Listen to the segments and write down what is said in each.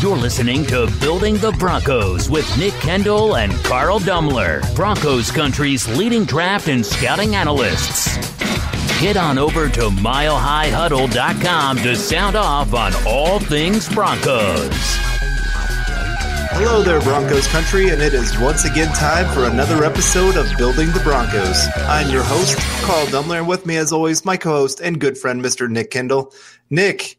You're listening to Building the Broncos with Nick Kendell and Carl Dumler, Broncos country's leading draft and scouting analysts. Head on over to milehighhuddle.com to sound off on all things Broncos. Hello there, Broncos country, and it is once again time for another episode of Building the Broncos. I'm your host, Carl Dumler, and with me, as always, my co-host and good friend, Mr. Nick Kendell. Nick,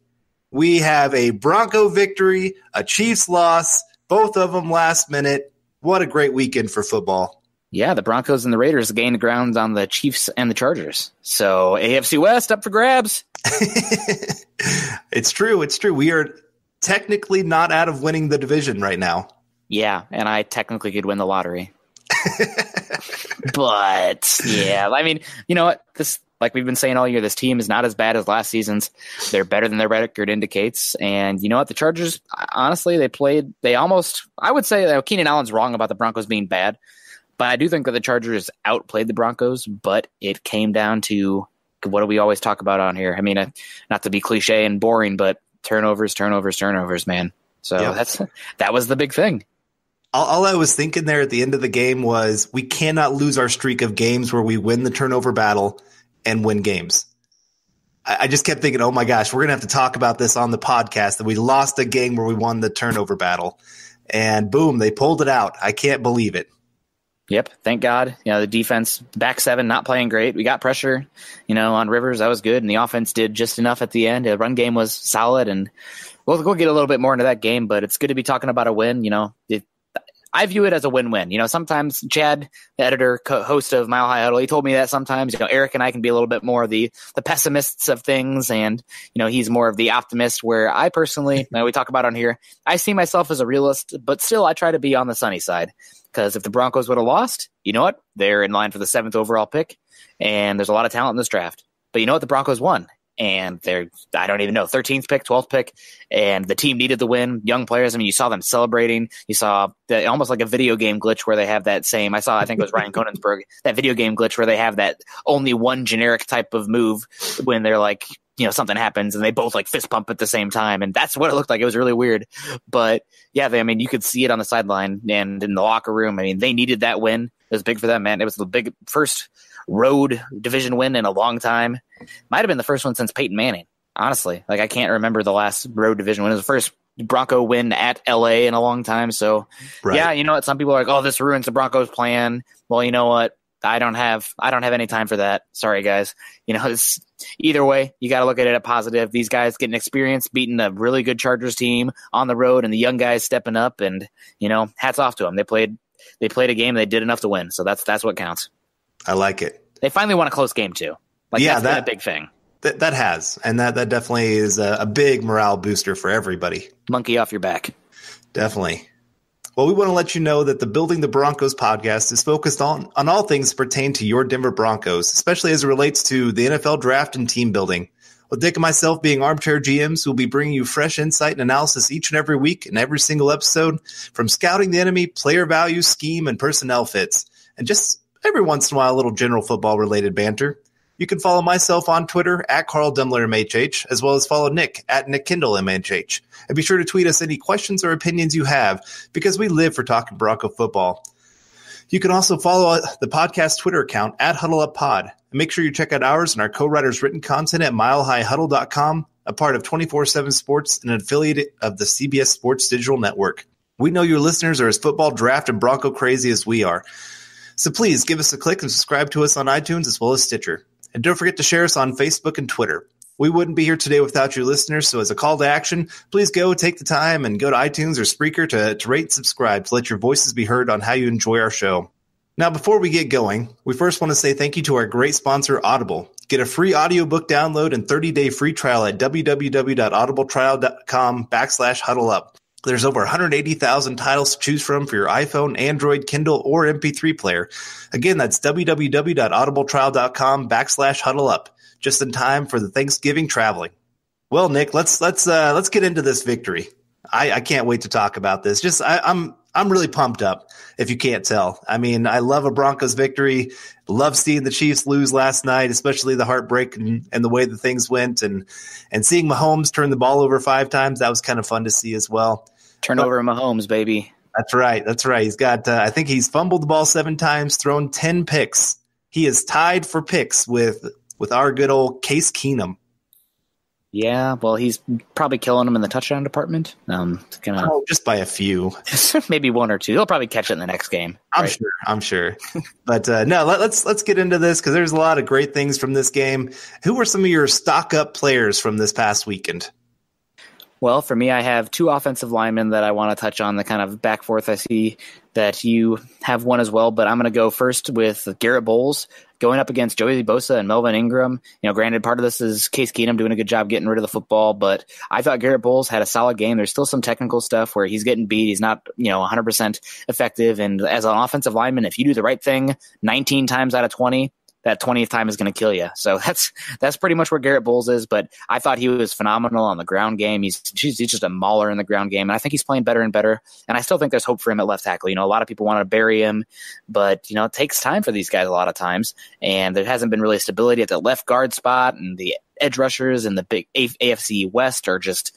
we have a Bronco victory, a Chiefs loss, both of them last minute. What a great weekend for football. Yeah, the Broncos and the Raiders gained ground on the Chiefs and the Chargers. So AFC West up for grabs. It's true. We are technically not out of winning the division right now. Yeah, and I technically could win the lottery. But, yeah, I mean, you know what? This, like we've been saying all year, this team is not as bad as last season's. They're better than their record indicates. And you know what? The Chargers, honestly, I would say Keenan Allen's wrong about the Broncos being bad. But I do think that the Chargers outplayed the Broncos, but it came down to what do we always talk about on here? I mean, not to be cliche and boring, but turnovers, man. So yeah. That was the big thing. All I was thinking there at the end of the game was we cannot lose our streak of games where we win the turnover battle and win games. I just kept thinking, oh my gosh, we're going to have to talk about this on the podcast, that we lost a game where we won the turnover battle. And boom, they pulled it out. I can't believe it. Yep, thank God. You know, the defense, back seven, not playing great. We got pressure, on Rivers. That was good, and the offense did just enough at the end. The run game was solid, and we'll get a little bit more into that game, but it's good to be talking about a win. I view it as a win-win. Sometimes Chad, the editor, host of Mile High Huddle, he told me that sometimes, Eric and I can be a little bit more the pessimists of things, and, he's more of the optimist, where I personally, we talk about on here, I see myself as a realist, but still I try to be on the sunny side. Because if the Broncos would have lost, you know what? They're in line for the 7th overall pick, and there's a lot of talent in this draft. But you know what? The Broncos won, and they're, I don't even know, 13th pick, 12th pick, and the team needed the win. Young players, I mean, you saw them celebrating. You saw almost like a video game glitch where they have that same, I think it was Ryan Konigsberg, that video game glitch where they have that only one generic type of move when they're like, something happens and they both like fist pump at the same time. And that's what it looked like. It was really weird. But yeah, you could see it on the sideline and in the locker room. I mean, they needed that win. It was big for them, man. It was the big first road division win in a long time. Might have been the first one since Peyton Manning, honestly. Like, I can't remember the last road division win. It was the first Bronco win at LA in a long time. So right. Yeah, you know what? Some people are like, oh, this ruins the Broncos plan. Well, you know what? I don't have any time for that. Sorry, guys. It's either way, you got to look at it as positive. These guys getting experience, beating a really good Chargers team on the road, and the young guys stepping up. And hats off to them. They played a game. They did enough to win. So that's what counts. I like it. They finally won a close game too. That's been a big thing. That has, and that definitely is a big morale booster for everybody. Monkey off your back. Definitely. Well, we want to let you know that the Building the Broncos podcast is focused on all things that pertain to your Denver Broncos, especially as it relates to the NFL draft and team building. With Dick and myself being armchair GMs, we'll be bringing you fresh insight and analysis each and every week in every single episode, from scouting the enemy, player value, scheme, and personnel fits, and just every once in a while a little general football-related banter. You can follow myself on Twitter at Carl Dumler MHH, as well as follow Nick at Nick Kendell MHH. And be sure to tweet us any questions or opinions you have, because we live for talking Bronco football. You can also follow the podcast Twitter account at HuddleUpPod. And make sure you check out ours and our co-writers' written content at milehighhuddle.com, a part of 24/7 Sports and an affiliate of the CBS Sports Digital Network. We know your listeners are as football draft and Bronco crazy as we are. So please give us a click and subscribe to us on iTunes as well as Stitcher. And don't forget to share us on Facebook and Twitter. We wouldn't be here today without you listeners, so as a call to action, please take the time and go to iTunes or Spreaker to rate and subscribe to let your voices be heard on how you enjoy our show. Now, before we get going, we first want to say thank you to our great sponsor, Audible. Get a free audiobook download and 30-day free trial at www.audibletrial.com/huddleup. There's over 180,000 titles to choose from for your iPhone, Android, Kindle, or MP3 player. Again, that's www.audibletrial.com/huddleup. Just in time for the Thanksgiving traveling. Well, Nick, let's get into this victory. I can't wait to talk about this. I'm really pumped up, if you can't tell. I mean, I love a Broncos victory. Love seeing the Chiefs lose last night, especially the heartbreak and the way that things went, and seeing Mahomes turn the ball over 5 times. That was kind of fun to see as well. Turnover Mahomes, baby. That's right. He's got, I think he's fumbled the ball 7 times, thrown 10 picks. He is tied for picks with our good old Case Keenum. Yeah, well, he's probably killing him in the touchdown department. Just by a few. Maybe 1 or 2. He'll probably catch it in the next game. Right? I'm sure. But no, let's get into this because there's a lot of great things from this game. Who were some of your stock-up players from this past weekend? Well, for me, I have 2 offensive linemen that I want to touch on, the kind of back forth. I see that you have one as well, but I'm going to go first with Garrett Bowles going up against Joey Bosa and Melvin Ingram. Granted, part of this is Case Keenum doing a good job getting rid of the football, but I thought Garrett Bowles had a solid game. There's still some technical stuff where he's getting beat. He's not, 100% effective. And as an offensive lineman, if you do the right thing 19 times out of 20, that 20th time is going to kill you. So that's pretty much where Garrett Bowles is. But I thought he was phenomenal on the ground game. He's just a mauler in the ground game. And I think he's playing better and better. And I still think there's hope for him at left tackle. A lot of people want to bury him, but it takes time for these guys a lot of times. And there hasn't been really stability at the left guard spot, and the edge rushers in the big AFC West are just,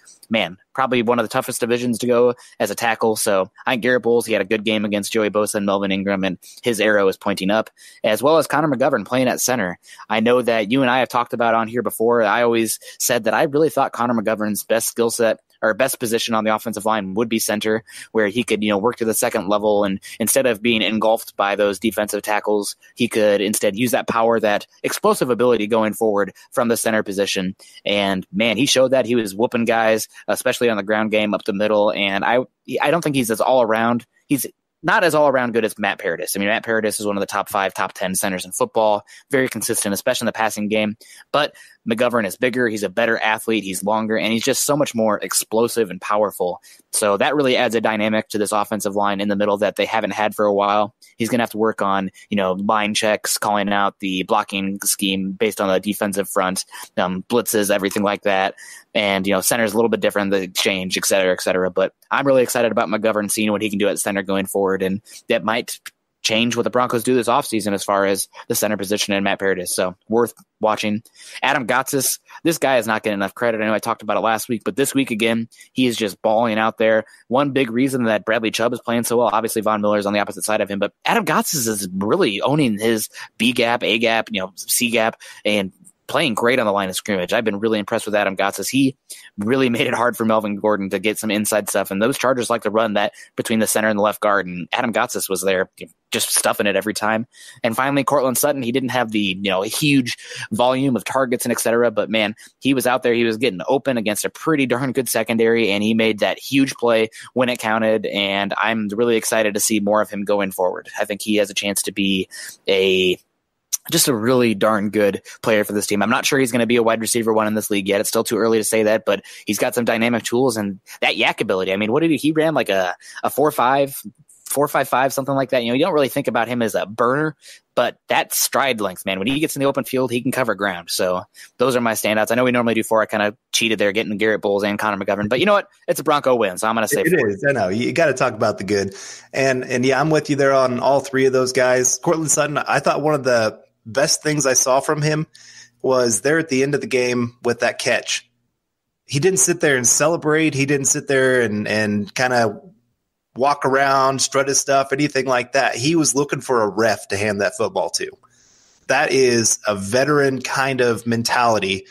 probably one of the toughest divisions to go as a tackle. So I think Garrett Bowles, he had a good game against Joey Bosa and Melvin Ingram, and his arrow is pointing up, as well as Connor McGovern playing at center. I know that you and I have talked about on here before. I always said that I really thought Connor McGovern's best skill set or best position on the offensive line would be center, where he could, work to the second level. And instead of being engulfed by those defensive tackles, he could instead use that power, that explosive ability going forward from the center position. And he showed that. He was whooping guys, especially on the ground game up the middle. And I don't think he's as all around. He's not as all-around good as Matt Paradis. Matt Paradis is one of the top 5, top 10 centers in football. Very consistent, especially in the passing game. But McGovern is bigger. He's a better athlete. He's longer, and he's just so much more explosive and powerful. So that really adds a dynamic to this offensive line in the middle that they haven't had for a while. He's going to have to work on, line checks, calling out the blocking scheme based on the defensive front, blitzes, everything like that. And, center is a little bit different, the exchange, et cetera, et cetera. But I'm really excited about McGovern, seeing what he can do at center going forward. And that might change what the Broncos do this offseason as far as the center position and Matt Paradis. So worth watching. Adam Gotsis, this guy is not getting enough credit. I know I talked about it last week, but this week again, he is just balling out there. One big reason that Bradley Chubb is playing so well, obviously Von Miller's on the opposite side of him, but Adam Gotsis is really owning his B gap, A gap, C gap, and playing great on the line of scrimmage. I've been really impressed with Adam Gotsis. He really made it hard for Melvin Gordon to get some inside stuff, and those Chargers like to run that between the center and the left guard, and Adam Gotsis was there just stuffing it every time. And finally, Cortland Sutton, he didn't have the huge volume of targets and et cetera, but man, he was out there. He was getting open against a pretty darn good secondary, and he made that huge play when it counted, and I'm really excited to see more of him going forward. I think he has a chance to be just a really darn good player for this team. I'm not sure he's going to be a wide receiver 1 in this league yet. It's still too early to say that, but he's got some dynamic tools and that yak ability. What did he ran like a 4.55, something like that. You don't really think about him as a burner, but that stride length, man, when he gets in the open field, he can cover ground. So those are my standouts. I know we normally do 4. I kind of cheated there getting Garrett Bowles and Connor McGovern, but you know what? It's a Bronco win, so I'm going to say it 4. is. I know. You got to talk about the good. And yeah, I'm with you there on all 3 of those guys. Cortland Sutton, I thought one of the best things I saw from him was there at the end of the game with that catch. He didn't sit there and celebrate. He didn't sit there and kind of walk around, strut his stuff, anything like that. He was looking for a ref to hand that football to. That is a veteran kind of mentality,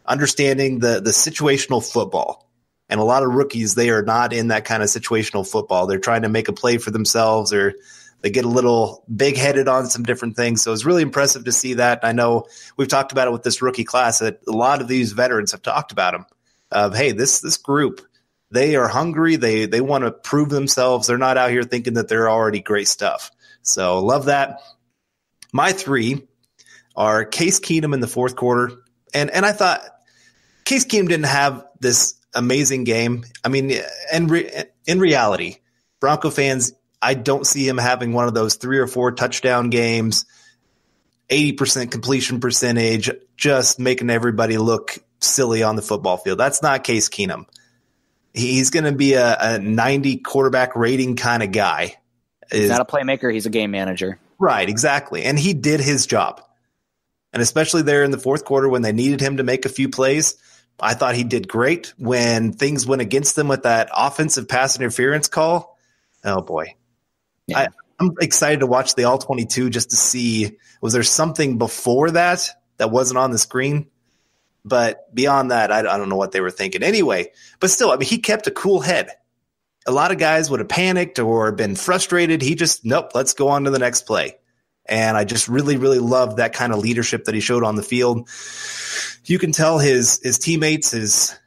understanding the situational football. And a lot of rookies, they are not in that kind of situational football. They're trying to make a play for themselves, or they get a little big-headed on some different things. So it's really impressive to see that. I know we've talked about it with this rookie class, that a lot of these veterans have talked about them. Hey, this group, they are hungry. They want to prove themselves. They're not out here thinking that they're already great stuff. So love that. My 3 are Case Keenum in the fourth quarter. And I thought Case Keenum didn't have this amazing game. In reality, Bronco fans, I don't see him having one of those 3 or 4 touchdown games, 80% completion percentage, just making everybody look silly on the football field. That's not Case Keenum. He's going to be a 90 quarterback rating kind of guy. He's not a playmaker. He's a game manager. Right, exactly. And he did his job. And especially there in the fourth quarter when they needed him to make a few plays, I thought he did great when things went against them with that offensive pass interference call. Oh, boy. Yeah. I'm excited to watch the All-22 just to see, was there something before that wasn't on the screen? But beyond that, I don't know what they were thinking. Anyway, but still, I mean, he kept a cool head. A lot of guys would have panicked or been frustrated. He just, nope, let's go on to the next play. And I just really, really loved that kind of leadership that he showed on the field. You can tell his teammates, his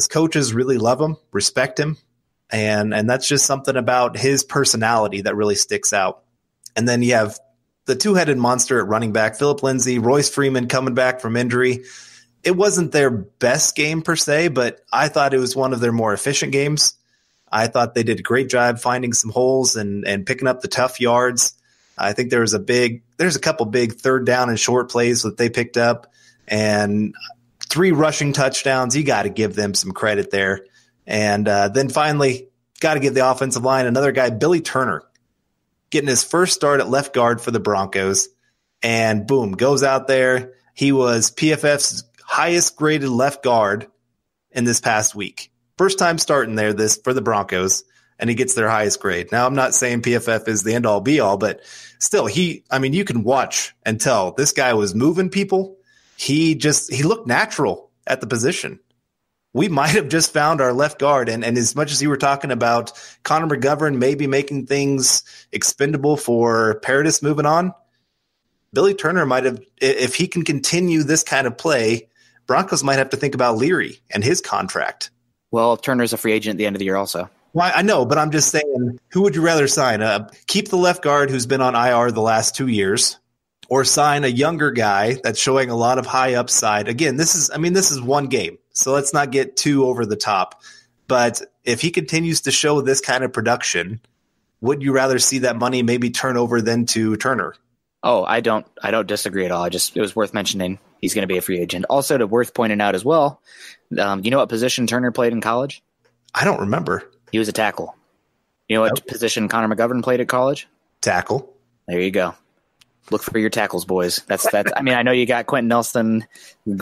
coaches really love him, respect him. And that's just something about his personality that really sticks out. And then you have the two-headed monster at running back, Phillip Lindsay, Royce Freeman coming back from injury. It wasn't their best game per se, but I thought it was one of their more efficient games. I thought they did a great job finding some holes and picking up the tough yards. I think there's a couple big third down and short plays that they picked up, and 3 rushing touchdowns. You got to give them some credit there. And then finally, got to give the offensive line another guy, Billy Turner, getting his first start at left guard for the Broncos. And boom, goes out there. He was PFF's highest graded left guard in this past week. First time starting there for the Broncos, and he gets their highest grade. Now, I'm not saying PFF is the end-all be-all, but still, you can watch and tell this guy was moving people. He looked natural at the position. We might have just found our left guard. And as much as you were talking about Connor McGovern maybe making things expendable for Paradis moving on, Billy Turner might have, if he can continue this kind of play, Broncos might have to think about Leary and his contract. Well, Turner's a free agent at the end of the year also. Well, I know, but I'm just saying, who would you rather sign? Keep the left guard who's been on IR the last 2 years, or sign a younger guy that's showing a lot of high upside? Again, this is one game, so let's not get too over the top. But if he continues to show this kind of production, would you rather see that money maybe turn over than to Turner? Oh, I don't disagree at all. It was worth mentioning he's going to be a free agent. Also, worth pointing out as well, you know what position Turner played in college? I don't remember. He was a tackle. You know what position Connor McGovern played at college? Tackle. There you go. Look for your tackles, boys. That's. I mean, I know you got Quentin Nelson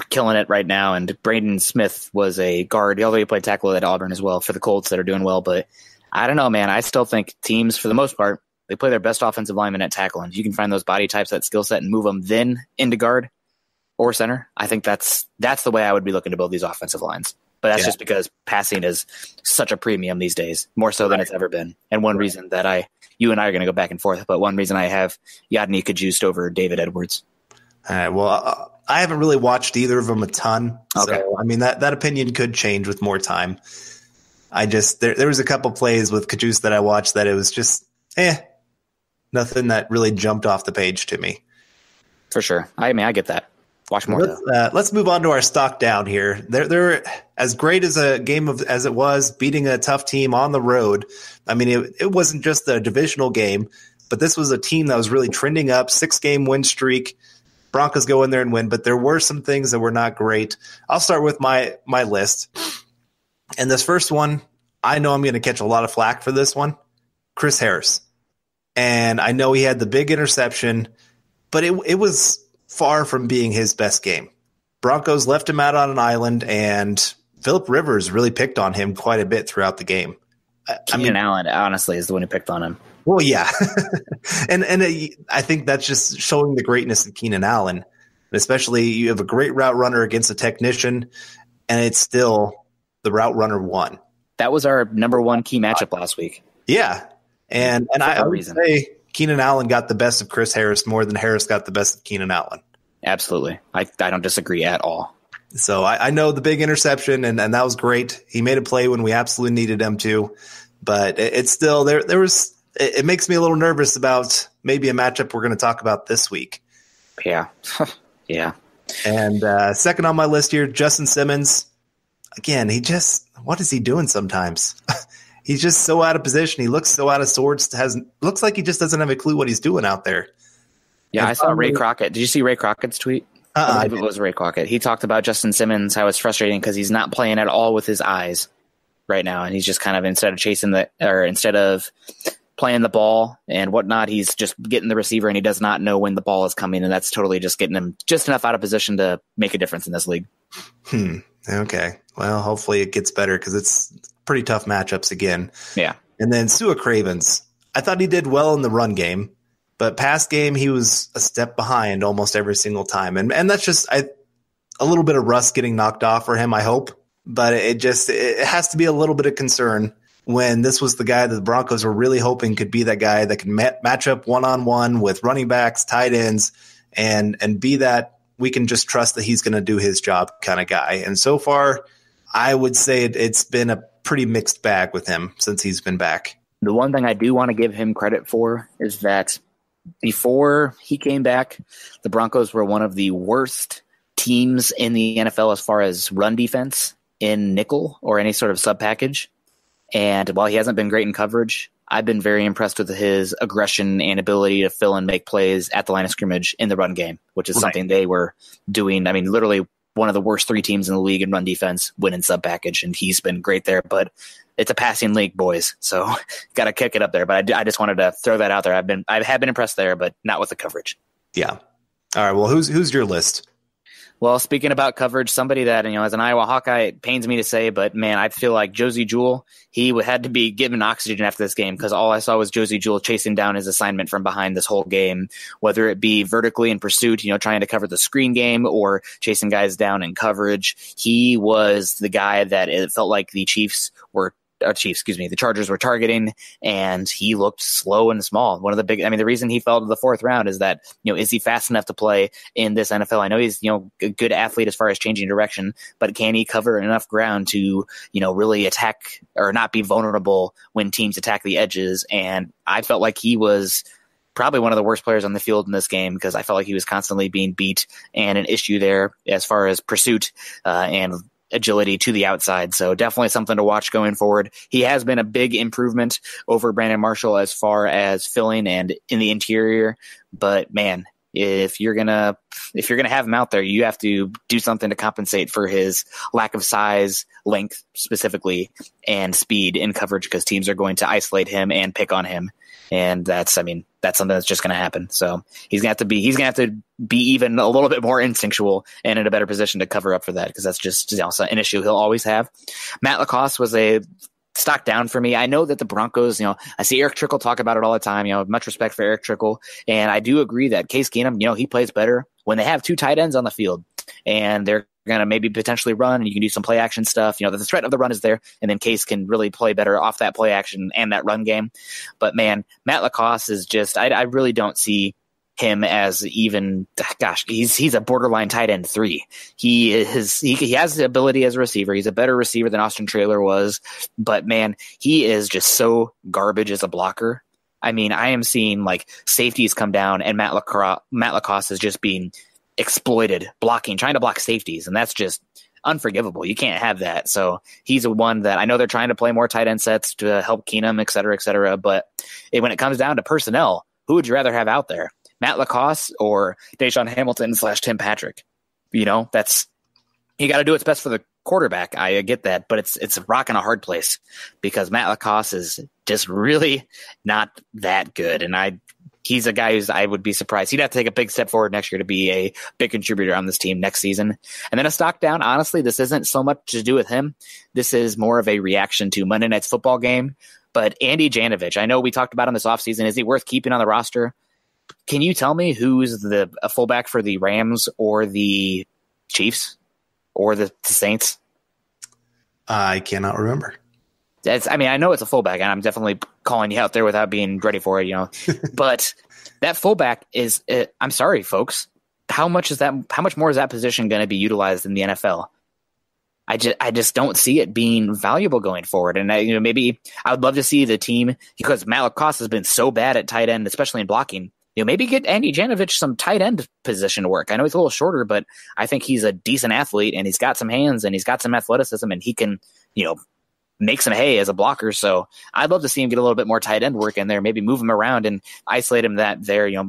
killing it right now, and Braden Smith was a guard, although he played tackle at Auburn as well for the Colts that are doing well. But I don't know, man. I still think teams, for the most part, they play their best offensive lineman at tackle, and if you can find those body types, that skill set, and move them then into guard or center, I think that's the way I would be looking to build these offensive lines. But that's just because passing is such a premium these days, more so than it's ever been. And one reason that you and I are going to go back and forth, but one reason I have Yadnika juiced over David Edwards. All right. Well, I haven't really watched either of them a ton. Okay. So, I mean, that opinion could change with more time. There was a couple plays with Kajus that I watched that it was just, nothing that really jumped off the page to me. For sure. I mean, I get that. Watch more. Let's move on to our stock down here. They're as great as a game as it was, beating a tough team on the road. I mean, it wasn't just a divisional game, but this was a team that was really trending up, 6-game win streak. Broncos go in there and win, but there were some things that were not great. I'll start with my list. And this first one, I know I'm going to catch a lot of flack for this one. Chris Harris. And I know he had the big interception, but it was far from being his best game. Broncos left him out on an island, and Phillip Rivers really picked on him quite a bit throughout the game. Keenan Allen, honestly, is the one who picked on him. Well, yeah. and I think that's just showing the greatness of Keenan Allen. Especially you have a great route runner against a technician, and it's still the route runner won. That was our number one key matchup last week. Yeah. And I would say Keenan Allen got the best of Chris Harris more than Harris got the best of Keenan Allen. Absolutely. I don't disagree at all. So I know the big interception, and that was great. He made a play when we absolutely needed him to. But it's still there was it makes me a little nervous about maybe a matchup we're going to talk about this week. Yeah. Yeah. And second on my list here, Justin Simmons. Again, what is he doing sometimes? He's just so out of position. He looks so out of sorts. Looks like he just doesn't have a clue what he's doing out there. Yeah, I saw Ray Crockett. Did you see Ray Crockett's tweet? I believe it was Ray Crockett. He talked about Justin Simmons, how it's frustrating because he's not playing at all with his eyes right now. And he's just kind of, instead of playing the ball and whatnot, he's just getting the receiver and he does not know when the ball is coming. And that's totally just getting him just enough out of position to make a difference in this league. Okay. Well, hopefully it gets better because it's pretty tough matchups again. Yeah. And then Sua Cravens. I thought he did well in the run game, but pass game, he was a step behind almost every single time. And that's just a little bit of rust getting knocked off for him, I hope. But it has to be a little bit of concern when this was the guy that the Broncos were really hoping could be that guy that can match up one-on-one with running backs, tight ends, and be that we can just trust that he's going to do his job kind of guy. And so far, I would say it's been a pretty mixed bag with him since he's been back. The one thing I do want to give him credit for is that before he came back, the Broncos were one of the worst teams in the NFL as far as run defense in nickel or any sort of sub package. And while he hasn't been great in coverage, I've been very impressed with his aggression and ability to fill and make plays at the line of scrimmage in the run game, which is something they were doing. I mean, literally one of the worst 3 teams in the league in run defense win in sub package, and he's been great there. But it's a passing league, boys, so got to kick it up there. But I just wanted to throw that out there. I have been impressed there, but not with the coverage. Yeah. All right. Well, who's your list? Well, speaking about coverage, somebody that, as an Iowa Hawkeye, it pains me to say, but man, I feel like Josie Jewell, he had to be given oxygen after this game because all I saw was Josie Jewell chasing down his assignment from behind this whole game, whether it be vertically in pursuit, trying to cover the screen game or chasing guys down in coverage. He was the guy that it felt like the Chargers were targeting, and he looked slow and small. The reason he fell to the 4th round is that, is he fast enough to play in this NFL? I know he's, a good athlete as far as changing direction, but can he cover enough ground to, really attack or not be vulnerable when teams attack the edges? And I felt like he was probably one of the worst players on the field in this game because I felt like he was constantly being beat and an issue there as far as pursuit and agility to the outside. So definitely something to watch going forward. He has been a big improvement over Brandon Marshall as far as filling and in the interior. But man, if you're gonna have him out there, you have to do something to compensate for his lack of size, length specifically, and speed in coverage because teams are going to isolate him and pick on him. And that's something that's just going to happen. So he's going to have to be even a little bit more instinctual and in a better position to cover up for that because that's just an issue he'll always have. Matt LaCosse was a stock down for me. I know that the Broncos, I see Eric Trickle talk about it all the time. Much respect for Eric Trickle, and I do agree that Case Keenum, he plays better when they have 2 tight ends on the field, and they're going to maybe potentially run, and you can do some play action stuff. The threat of the run is there, and then Case can really play better off that play action and that run game. But man, Matt LaCosse is just, I really don't see him as even, he's a borderline tight end 3. He has the ability as a receiver. He's a better receiver than Austin Traylor was, but man, he is just so garbage as a blocker. I mean, I am seeing like safeties come down and Matt LaCosse is just being exploited, trying to block safeties. And that's just unforgivable. You can't have that. So he's a one that I know they're trying to play more tight end sets to help Keenum, et cetera. But when it comes down to personnel, who would you rather have out there? Matt LaCosse or Deshaun Hamilton / Tim Patrick? That's, you got to do what's best for the quarterback. I get that, but it's a rock in a hard place because Matt LaCosse is just really not that good. And he's a guy I would be surprised. He'd have to take a big step forward next year to be a big contributor on this team next season. And then a stock down, honestly, this isn't so much to do with him. This is more of a reaction to Monday Night's Football game. But Andy Janovich, I know we talked about him this offseason. Is he worth keeping on the roster? Can you tell me who's a fullback for the Rams or the Chiefs or the Saints? I cannot remember. I know it's a fullback, and I'm definitely calling you out there without being ready for it, But that fullback is, I'm sorry, folks. How much more is that position going to be utilized in the NFL? I just don't see it being valuable going forward. And maybe I would love to see the team, because Matt LaCosse has been so bad at tight end, especially in blocking. Maybe get Andy Janovich some tight end position work. I know he's a little shorter, but I think he's a decent athlete, and he's got some hands, and he's got some athleticism, and he can, make some hay as a blocker. So I'd love to see him get a little bit more tight end work in there, maybe move him around and isolate him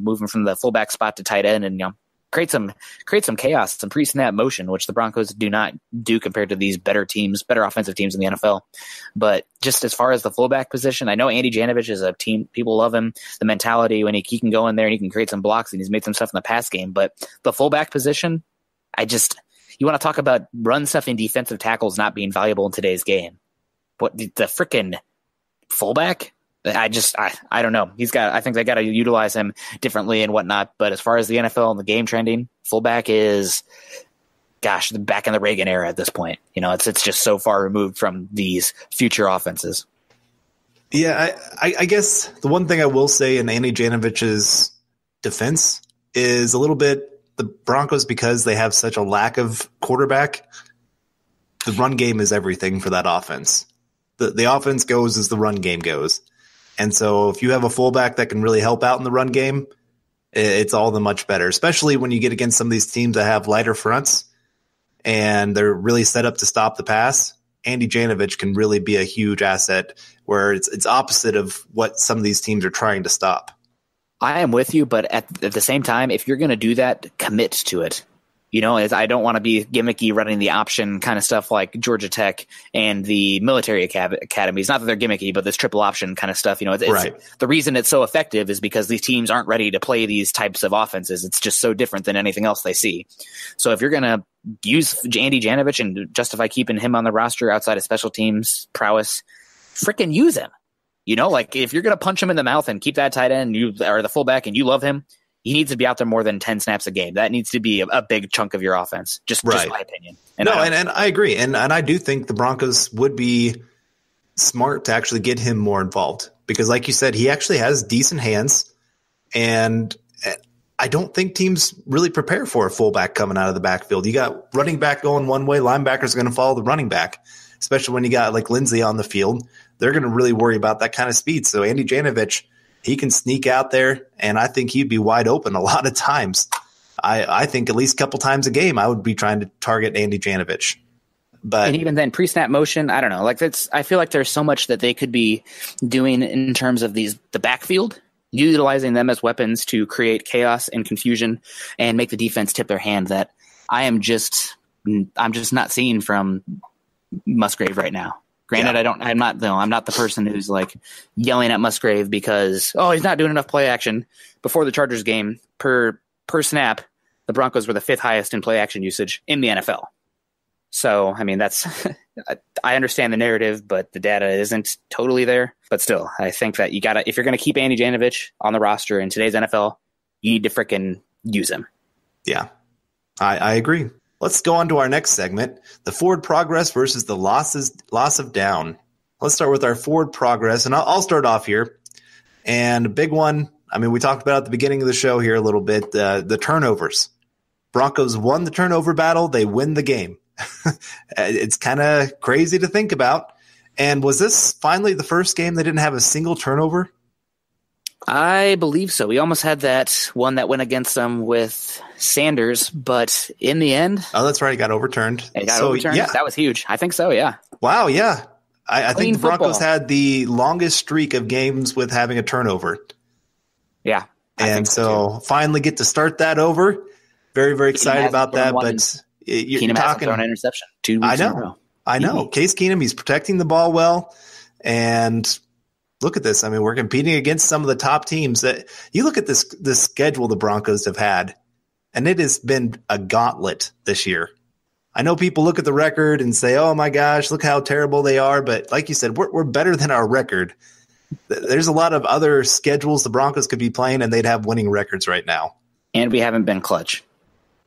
move him from the fullback spot to tight end and, create some chaos, some pre-snap motion, which the Broncos do not do compared to these better offensive teams in the NFL. But just as far as the fullback position, I know Andy Janovich is a team. People love him, the mentality when he can go in there and he can create some blocks and he's made some stuff in the pass game. But the fullback position, You want to talk about run stuffing defensive tackles not being valuable in today's game? What the frickin' fullback? I don't know. I think they got to utilize him differently and whatnot. But as far as the NFL and the game trending, fullback is, back in the Reagan era at this point. It's just so far removed from these future offenses. Yeah, I guess the one thing I will say in Andy Janovich's defense is a little bit the Broncos, because they have such a lack of quarterback, the run game is everything for that offense. The offense goes as the run game goes. And so if you have a fullback that can really help out in the run game, it's all the much better, especially when you get against some of these teams that have lighter fronts and they're really set up to stop the pass. Andy Janovich can really be a huge asset where it's opposite of what some of these teams are trying to stop. I am with you, but at the same time, if you're going to do that, commit to it. I don't want to be gimmicky running the option kind of stuff like Georgia Tech and the military academies. Not that they're gimmicky, but this triple option kind of stuff. Right. The reason it's so effective is because these teams aren't ready to play these types of offenses. It's just so different than anything else they see. So if you're going to use Andy Janovich and justify keeping him on the roster outside of special teams prowess, freaking use him. If you're going to punch him in the mouth and keep that tight end, or the fullback, and you love him, he needs to be out there more than 10 snaps a game. That needs to be a big chunk of your offense. Just my opinion. And I agree. And I do think the Broncos would be smart to actually get him more involved because, like you said, he actually has decent hands. And I don't think teams really prepare for a fullback coming out of the backfield. You got running back going one way, linebackers going to follow the running back, especially when you got like Lindsey on the field. They're going to really worry about that kind of speed. So Andy Janovich, he can sneak out there, and I think he'd be wide open a lot of times. I think at least a couple times a game I would be trying to target Andy Janovich. And even then, pre-snap motion, I don't know. I feel like there's so much that they could be doing in terms of the backfield, utilizing them as weapons to create chaos and confusion and make the defense tip their hand that I'm just not seeing from Musgrave right now. Granted, yeah. I'm not the person who's like yelling at Musgrave because, he's not doing enough play action. Before the Chargers game, per snap, the Broncos were the 5th highest in play action usage in the NFL. So, I mean, that's, I understand the narrative, but the data isn't totally there. But still, I think that if you're going to keep Andy Janovich on the roster in today's NFL, you need to frickin' use him. Yeah, I agree. Let's go on to our next segment, the forward progress versus the loss of down. Let's start with our forward progress, and I'll start off here. And a big one, we talked about at the beginning of the show here a little bit, the turnovers. Broncos won the turnover battle. They win the game. It's kind of crazy to think about. And was this finally the first game they didn't have a single turnover? I believe so. We almost had that one that went against them with Sanders, but in the end... Oh, that's right. It got overturned. Overturned? Yeah. That was huge. I think so, yeah. Wow, yeah. I think the Broncos had the longest streak of games with having a turnover. Yeah. And so finally get to start that over. Very, very excited about that. But you're talking... thrown an interception 2 weeks in a row. I know. Case Keenum, he's protecting the ball well. And... look at this. We're competing against some of the top teams. That you look at this schedule the Broncos have had, and it has been a gauntlet this year. I know people look at the record and say, oh, my gosh, look how terrible they are. But like you said, we're better than our record. There's a lot of other schedules the Broncos could be playing, and they'd have winning records right now. And we haven't been clutch.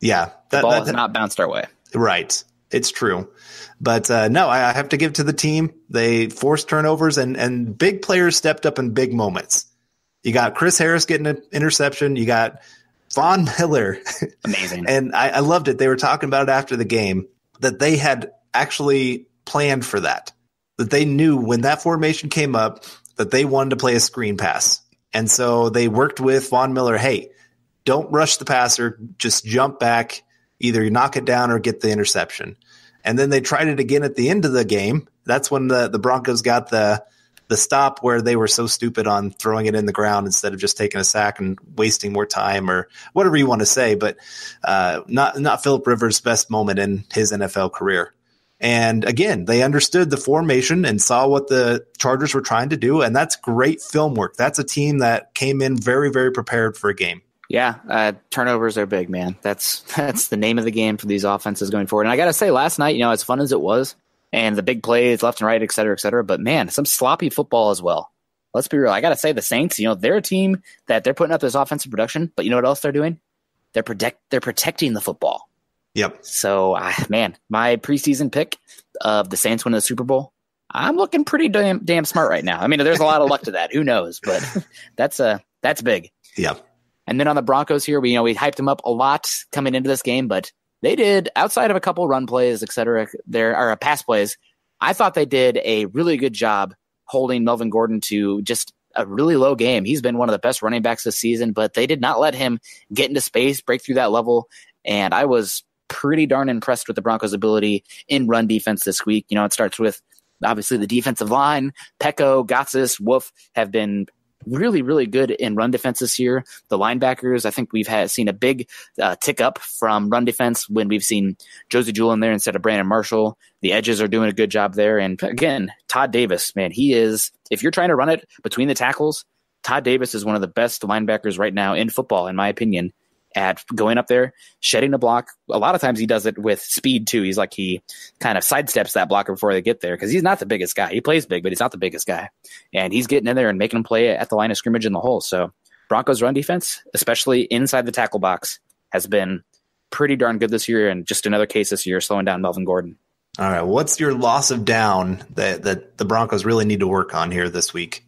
Yeah. The ball has not bounced our way. Right. It's true. But no, I have to give to the team. They forced turnovers and big players stepped up in big moments. You got Chris Harris getting an interception. You got Von Miller. Amazing. And I loved it. They were talking about it after the game that they had actually planned for that they knew when that formation came up that they wanted to play a screen pass. And so they worked with Von Miller. Hey, don't rush the passer. Just jump back. Either you knock it down or get the interception. And then they tried it again at the end of the game. That's when the Broncos got the stop where they were so stupid on throwing it in the ground instead of just taking a sack and wasting more time or whatever you want to say. But not Phillip Rivers' best moment in his NFL career. And again, they understood the formation and saw what the Chargers were trying to do. And that's great film work. That's a team that came in very, very prepared for a game. Yeah, turnovers are big, man. That's the name of the game for these offenses going forward. And I got to say, last night, as fun as it was, and the big plays left and right, et cetera, but man, some sloppy football as well. Let's be real. I got to say, the Saints, they're a team that they're putting up this offensive production, but you know what else they're doing? They're protecting the football. Yep. So, man, my preseason pick of the Saints winning the Super Bowl, I'm looking pretty damn smart right now. I mean, there's a lot of luck to that. Who knows? But that's big. Yeah. And then on the Broncos here, we hyped them up a lot coming into this game, but they did, outside of a couple run plays, et cetera, there are pass plays. I thought they did a really good job holding Melvin Gordon to just a really low game. He's been one of the best running backs this season, but they did not let him get into space, break through that level. And I was pretty darn impressed with the Broncos' ability in run defense this week. It starts with obviously the defensive line. Pecco, Gotsis, Wolf have been really, really good in run defense this year. The linebackers, I think we've seen a big tick up from run defense when we've seen Josie Jewell in there instead of Brandon Marshall. The edges are doing a good job there. And again, Todd Davis, man, he is, if you're trying to run it between the tackles, Todd Davis is one of the best linebackers right now in football, in my opinion, at going up there, shedding the block. A lot of times he does it with speed too. He kind of sidesteps that blocker before they get there because he's not the biggest guy. He plays big, but he's not the biggest guy. And he's getting in there and making them play at the line of scrimmage in the hole. So Broncos run defense, especially inside the tackle box, has been pretty darn good this year, and just another case this year slowing down Melvin Gordon. All right. What's your loss of down that the Broncos really need to work on here this week?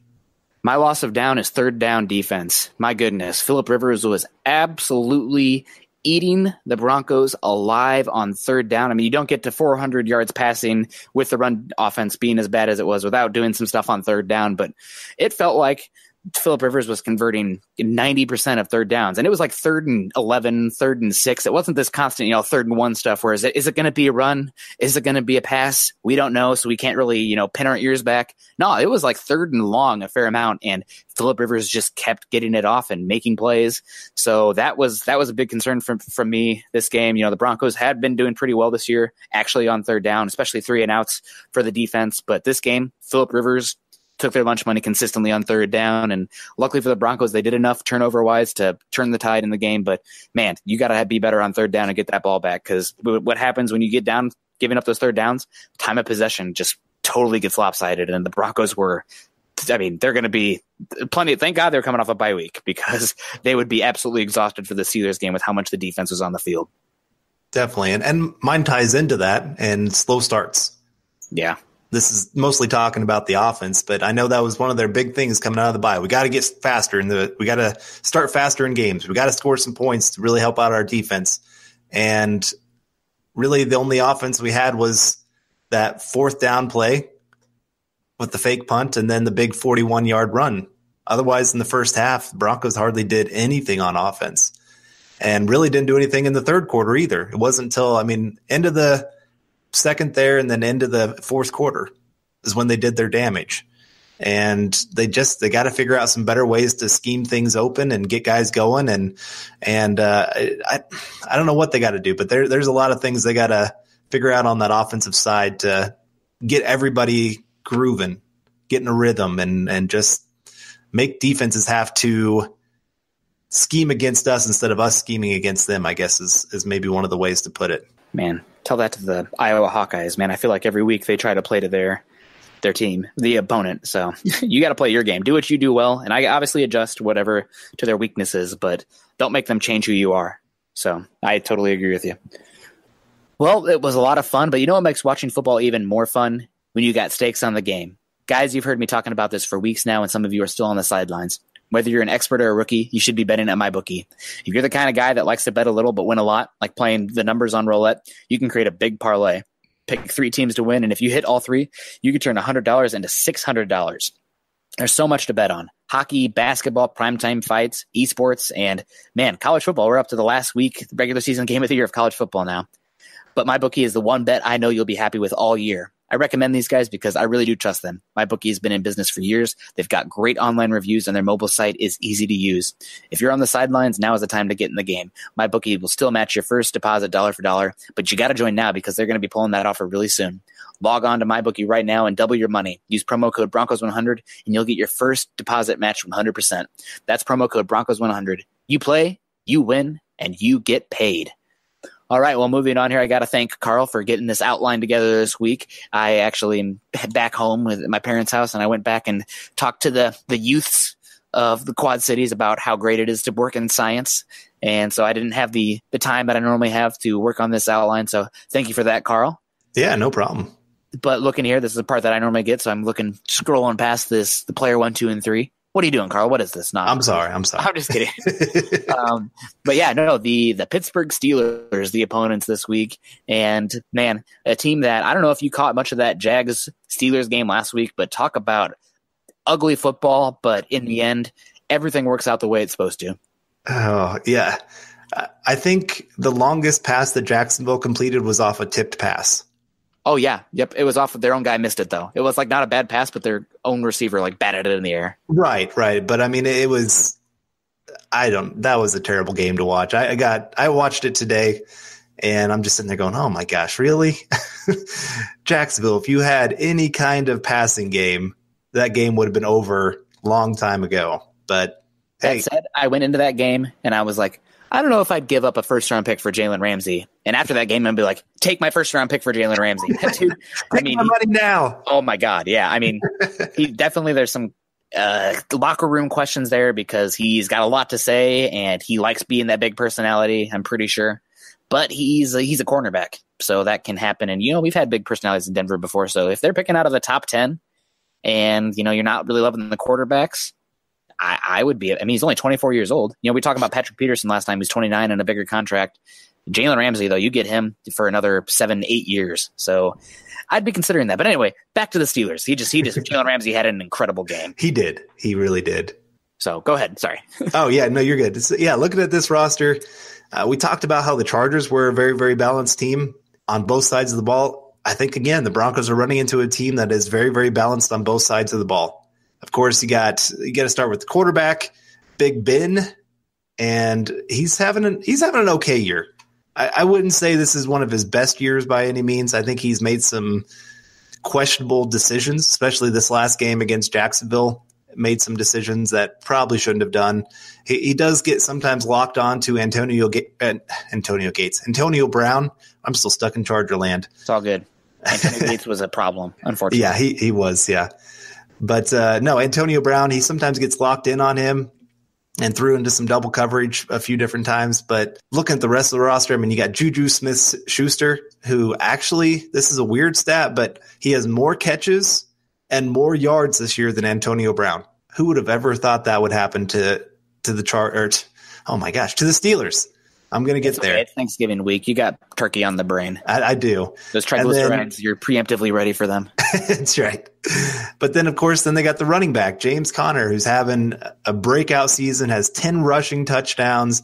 My loss of down is third down defense. My goodness. Phillip Rivers was absolutely eating the Broncos alive on third down. I mean, you don't get to 400 yards passing with the run offense being as bad as it was without doing some stuff on third down, but it felt like Phillip Rivers was converting 90% of third downs, and it was like 3rd and 11, 3rd and 6. It wasn't this constant, 3rd and 1 stuff where is it going to be a run? Is it going to be a pass? We don't know, so we can't really, pin our ears back. No, it was like 3rd and long a fair amount, and Phillip Rivers just kept getting it off and making plays. So that was a big concern from me this game. The Broncos had been doing pretty well this year, actually on third down, especially 3 and outs for the defense. But this game, Phillip Rivers took their lunch money consistently on third down. And luckily for the Broncos, they did enough turnover-wise to turn the tide in the game. But, man, you got to be better on third down and get that ball back, because what happens when you get down, giving up those third downs, time of possession just totally gets lopsided. And the Broncos they're going to be plenty. Thank God they're coming off a bye week, because they would be absolutely exhausted for the Steelers game with how much the defense was on the field. Definitely. And mine ties into that, and slow starts. Yeah. This is mostly talking about the offense, but I know that was one of their big things coming out of the bye. We got to get faster we got to start faster in games. We got to score some points to really help out our defense. And really the only offense we had was that 4th down play with the fake punt and then the big 41-yard run. Otherwise, in the first half, Broncos hardly did anything on offense, and really didn't do anything in the third quarter either. It wasn't until, end of the second there and then into the fourth quarter is when they did their damage. And they got to figure out some better ways to scheme things open and get guys going. And I don't know what they got to do, but there's a lot of things they got to figure out on that offensive side to get everybody grooving, get in a rhythm, and just make defenses have to scheme against us instead of us scheming against them, I guess is maybe one of the ways to put it. Man, tell that to the Iowa Hawkeyes, man. I feel like every week they try to play to their team, the opponent. So you got to play your game. Do what you do well, and I obviously adjust whatever to their weaknesses, but don't make them change who you are. So I totally agree with you. Well, it was a lot of fun, but you know what makes watching football even more fun? When you got stakes on the game. Guys, you've heard me talking about this for weeks now, and some of you are still on the sidelines. Whether you're an expert or a rookie, you should be betting at MyBookie. If you're the kind of guy that likes to bet a little but win a lot, like playing the numbers on roulette, you can create a big parlay. Pick 3 teams to win, and if you hit all 3, you can turn $100 into $600. There's so much to bet on. Hockey, basketball, primetime fights, esports, and, man, college football. We're up to the last week, the regular season game of the year of college football now. But MyBookie is the one bet I know you'll be happy with all year. I recommend these guys because I really do trust them. MyBookie has been in business for years. They've got great online reviews, and their mobile site is easy to use. If you're on the sidelines, now is the time to get in the game. MyBookie will still match your first deposit dollar for dollar, but you got to join now because they're going to be pulling that offer really soon. Log on to MyBookie right now and double your money. Use promo code Broncos100, and you'll get your first deposit matched 100%. That's promo code Broncos100. You play, You win, and you get paid. All right, well, moving on here, I got to thank Carl for getting this outline together this week. I actually am back home at my parents' house, and I went back and talked to the youths of the Quad Cities about how great it is to work in science. And so I didn't have the time that I normally have to work on this outline. So thank you for that, Carl. Yeah, no problem. But looking here, this is the part that I normally get. So I'm scrolling past the player 1, 2, and 3. What are you doing, Carl? What is this? I'm sorry. I'm just kidding. But yeah, no, the Pittsburgh Steelers, the opponents this week. And man, a team that I don't know if you caught much of that Jags Steelers game last week, but talk about ugly football. But in the end, everything works out the way it's supposed to. Oh, yeah. I think the longest pass that Jacksonville completed was off a tipped pass. Oh, yeah. Yep. It was off. Their own guy missed it, though. It was like not a bad pass, but their own receiver like batted it in the air. Right. But I mean, it was that was a terrible game to watch. I watched it today and I'm just sitting there going, oh my gosh, really? Jacksonville, if you had any kind of passing game, that game would have been over a long time ago. But that said, I went into that game and I was like, I don't know if I'd give up a first-round pick for Jalen Ramsey. And after that game, I'd be like, take my first-round pick for Jalen Ramsey. Dude, take my money now. Oh, my God. Yeah, I mean, there's some locker room questions there because he's got a lot to say, and he likes being that big personality, I'm pretty sure. But he's a cornerback, so that can happen. And, we've had big personalities in Denver before, so if they're picking out of the top 10 and, you're not really loving the quarterbacks, I would be. I mean, he's only 24 years old. We talked about Patrick Peterson last time. He's 29 and a bigger contract. Jalen Ramsey, though, you get him for another 7-8 years. So I'd be considering that. But anyway, back to the Steelers. Jalen Ramsey had an incredible game. He did. He really did. So go ahead. Sorry. Oh, yeah. No, you're good. Looking at this roster, we talked about how the Chargers were a very, very balanced team on both sides of the ball. I think, again, the Broncos are running into a team that is very, very balanced on both sides of the ball. Of course, you got to start with the quarterback, Big Ben, and he's having an okay year. I wouldn't say this is one of his best years by any means. I think he's made some questionable decisions, especially this last game against Jacksonville. Made some decisions that probably shouldn't have done. He does get sometimes locked on to Antonio Brown. I'm still stuck in Charger land. It's all good. Antonio Gates was a problem, unfortunately. Yeah, he was, yeah. But no, Antonio Brown, he sometimes gets locked in on him and threw into some double coverage a few different times. But looking at the rest of the roster, I mean, you got Juju Smith-Schuster, who actually, this is a weird stat, but he has more catches and more yards this year than Antonio Brown. Who would have ever thought that would happen to the to the Steelers? I'm going to get there. It's Thanksgiving week. You got turkey on the brain. I do. Those triglycerides, you're preemptively ready for them. That's right. But then, of course, then they got the running back, James Conner, who's having a breakout season, has 10 rushing touchdowns,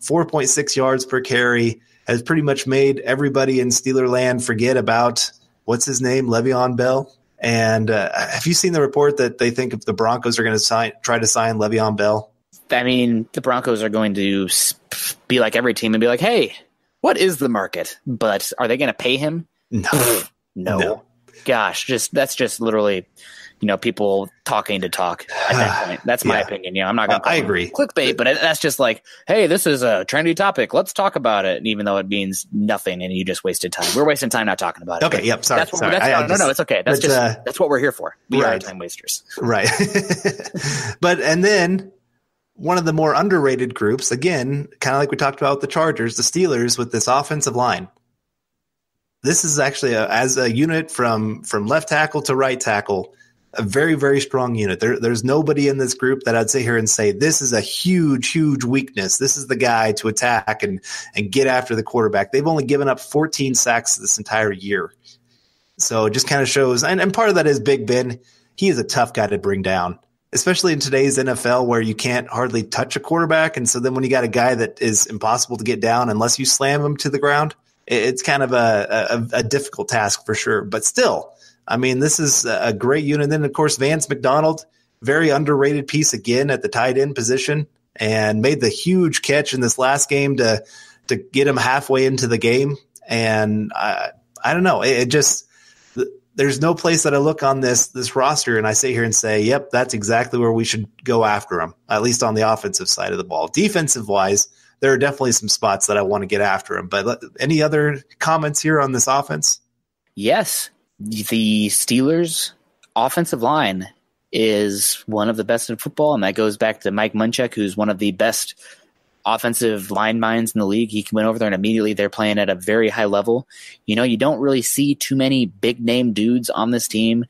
4.6 yards per carry, has pretty much made everybody in Steeler land forget about, what's his name, Le'Veon Bell. And have you seen the report that they think if the Broncos are going to try to sign Le'Veon Bell? I mean, the Broncos are going to be like every team and be like, hey, what is the market? But are they going to pay him? No. Gosh, that's just literally, people talking to talk at that point. That's my opinion. I'm not going to agree. Clickbait, but that's just like, hey, this is a trendy topic. Let's talk about it. Even though it means nothing and you just wasted time. We're wasting time not talking about it. Okay. Yep. Sorry. No, it's okay. That's what we're here for. We are time wasters. Right. And then one of the more underrated groups, again, kind of like we talked about with the Chargers, the Steelers with this offensive line. This is actually, as a unit from left tackle to right tackle, a very, very strong unit. There's nobody in this group that I'd sit here and say, this is a huge, huge weakness. This is the guy to attack and get after the quarterback. They've only given up 14 sacks this entire year. So it just kind of shows, and part of that is Big Ben. He is a tough guy to bring down, especially in today's NFL where you can't hardly touch a quarterback. And so then when you got a guy that is impossible to get down unless you slam him to the ground, it's kind of a difficult task for sure. But still, I mean, this is a great unit. And then, of course, Vance McDonald, very underrated piece again at the tight end position, and made the huge catch in this last game to get him halfway into the game. And I don't know. It just – there's no place that I look on this roster and I sit here and say, yep, that's exactly where we should go after him, at least on the offensive side of the ball. Defensive-wise, there are definitely some spots that I want to get after him. But any other comments here on this offense? Yes. The Steelers' offensive line is one of the best in football, and that goes back to Mike Munchak, who's one of the best offensive line minds in the league. He went over there and immediately they're playing at a very high level. You don't really see too many big name dudes on this team.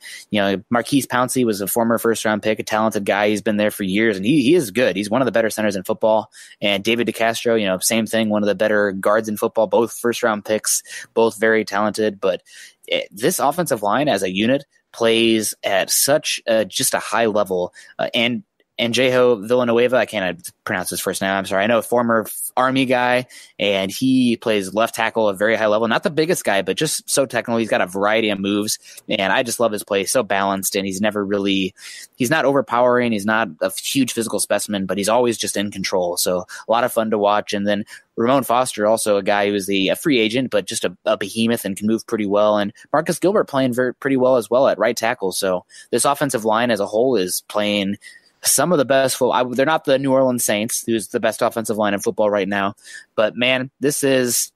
Marquise Pouncey was a former first round pick, a talented guy. He's been there for years and he is good. He's one of the better centers in football. And David DeCastro, same thing, one of the better guards in football, both first round picks, both very talented. But this offensive line as a unit plays at such just a high level. And Anjeho Villanueva, I can't pronounce his first name, I'm sorry. I know a former Army guy, and he plays left tackle at a very high level. Not the biggest guy, but just so technical. He's got a variety of moves, and I just love his play. So balanced, and he's not overpowering. He's not a huge physical specimen, but he's always just in control. So a lot of fun to watch. And then Ramon Foster, also a guy who is a free agent, but just a behemoth and can move pretty well. And Marcus Gilbert playing pretty well as well at right tackle. So this offensive line as a whole is playing some of the best football. They're not the New Orleans Saints, who's the best offensive line in football right now. But, man, this is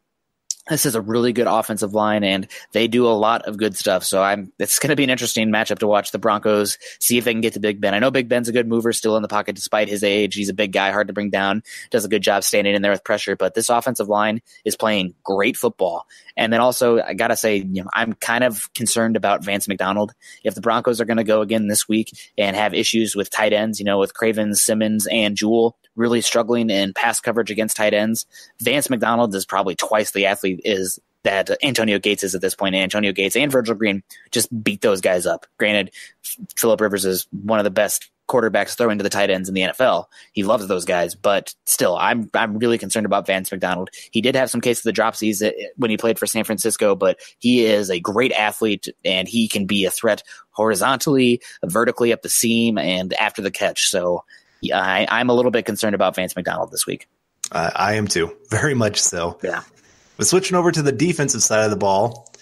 a really good offensive line, and they do a lot of good stuff. So it's going to be an interesting matchup to watch the Broncos, see if they can get to Big Ben. I know Big Ben's a good mover still in the pocket despite his age. He's a big guy, hard to bring down, does a good job standing in there with pressure. But this offensive line is playing great football. And then also, I got to say, I'm kind of concerned about Vance McDonald. If the Broncos are going to go again this week and have issues with tight ends, with Cravens, Simmons, and Jewell really struggling in pass coverage against tight ends, Vance McDonald is probably twice the athlete is that Antonio Gates is at this point. And Antonio Gates and Virgil Green just beat those guys up. Granted, Phillip Rivers is one of the best quarterbacks throwing to the tight ends in the NFL. He loves those guys, but still, I'm really concerned about Vance McDonald. He did have some cases of dropsies when he played for San Francisco, but he is a great athlete and he can be a threat horizontally, vertically up the seam, and after the catch. So I'm a little bit concerned about Vance McDonald this week. I am too, very much so. Yeah. But switching over to the defensive side of the ball,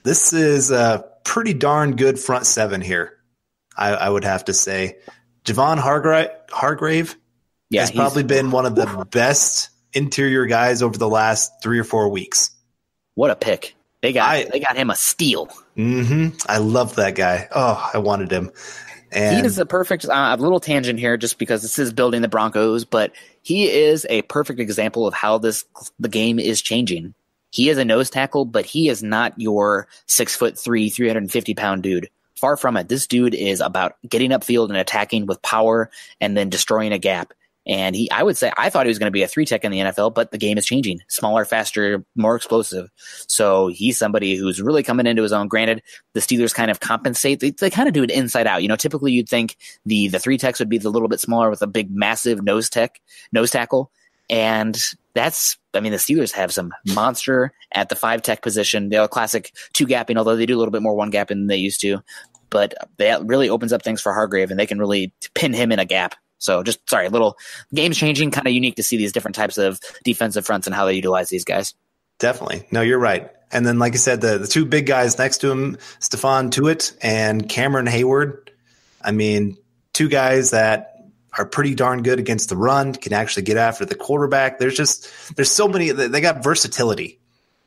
this is a pretty darn good front seven here, I would have to say. Javon Hargrave has probably been one of the best interior guys over the last 3 or 4 weeks. What a pick. They got him a steal. Mm-hmm. I love that guy. Oh, I wanted him. And he is a perfect a little tangent here just because this is building the Broncos, but he is a perfect example of how the game is changing. He is a nose tackle, but he is not your 6'3", 350-pound dude. Far from it. This dude is about getting upfield and attacking with power and then destroying a gap. And I would say, I thought he was going to be a 3-tech in the NFL, but the game is changing. Smaller, faster, more explosive. So he's somebody who's really coming into his own. Granted, the Steelers kind of compensate. They kind of do it inside out. Typically you'd think the 3-techs would be a little bit smaller with a big, massive nose tackle. And the Steelers have some monster at the 5-tech position. They're a classic 2-gapping, although they do a little bit more 1-gapping than they used to. But that really opens up things for Hargrave, and they can really pin him in a gap. So little game changing, kind of unique to see these different types of defensive fronts and how they utilize these guys. Definitely. No, you're right. And then, like I said, the two big guys next to him, Stephon Tuitt and Cameron Hayward. Two guys that are pretty darn good against the run, can actually get after the quarterback. There's so many, they got versatility,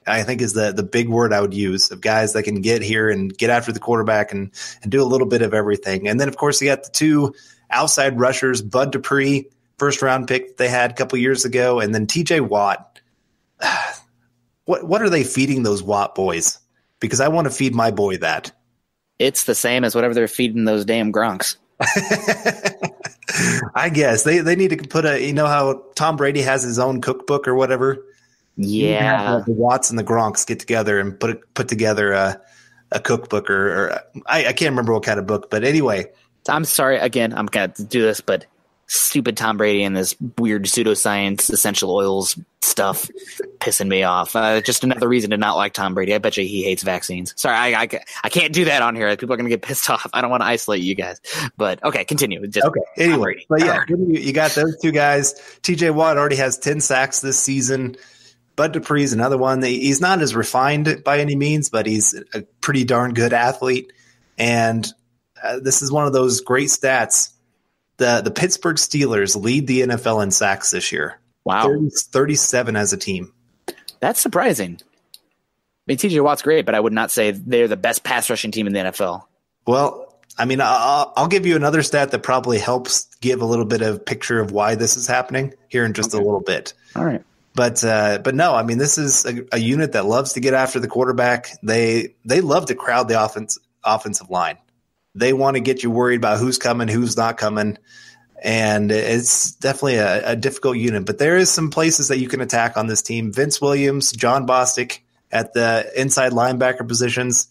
I think is the big word I would use, of guys that can get here and get after the quarterback and do a little bit of everything. And then, of course, you got the two outside rushers, Bud Dupree, first-round pick that they had a couple years ago, and then T.J. Watt. What are they feeding those Watt boys? Because I want to feed my boy that. It's the same as whatever they're feeding those damn Gronks. I guess. They need to put how Tom Brady has his own cookbook or whatever? Yeah. The Watts and the Gronks get together and put together a cookbook or I can't remember what kind of book, but anyway. I'm sorry, again, I'm going to do this, but stupid Tom Brady and this weird pseudoscience essential oils stuff pissing me off. Just another reason to not like Tom Brady. I bet you he hates vaccines. Sorry, I can't do that on here. People are going to get pissed off. I don't want to isolate you guys. But, okay, continue. Okay, anyway. But, yeah, you got those two guys. T.J. Watt already has 10 sacks this season. Bud Dupree's another one. He's not as refined by any means, but he's a pretty darn good athlete. And this is one of those great stats. The Pittsburgh Steelers lead the NFL in sacks this year. Wow. 37 as a team. That's surprising. I mean, TJ Watt's great, but I would not say they're the best pass rushing team in the NFL. Well, I mean, I'll give you another stat that probably helps give a little bit of picture of why this is happening here in just a little bit. All right. But no, I mean, this is a unit that loves to get after the quarterback. They love to crowd the offensive line. They want to get you worried about who's coming, who's not coming. And it's definitely a difficult unit. But there is some places that you can attack on this team. Vince Williams, John Bostic at the inside linebacker positions.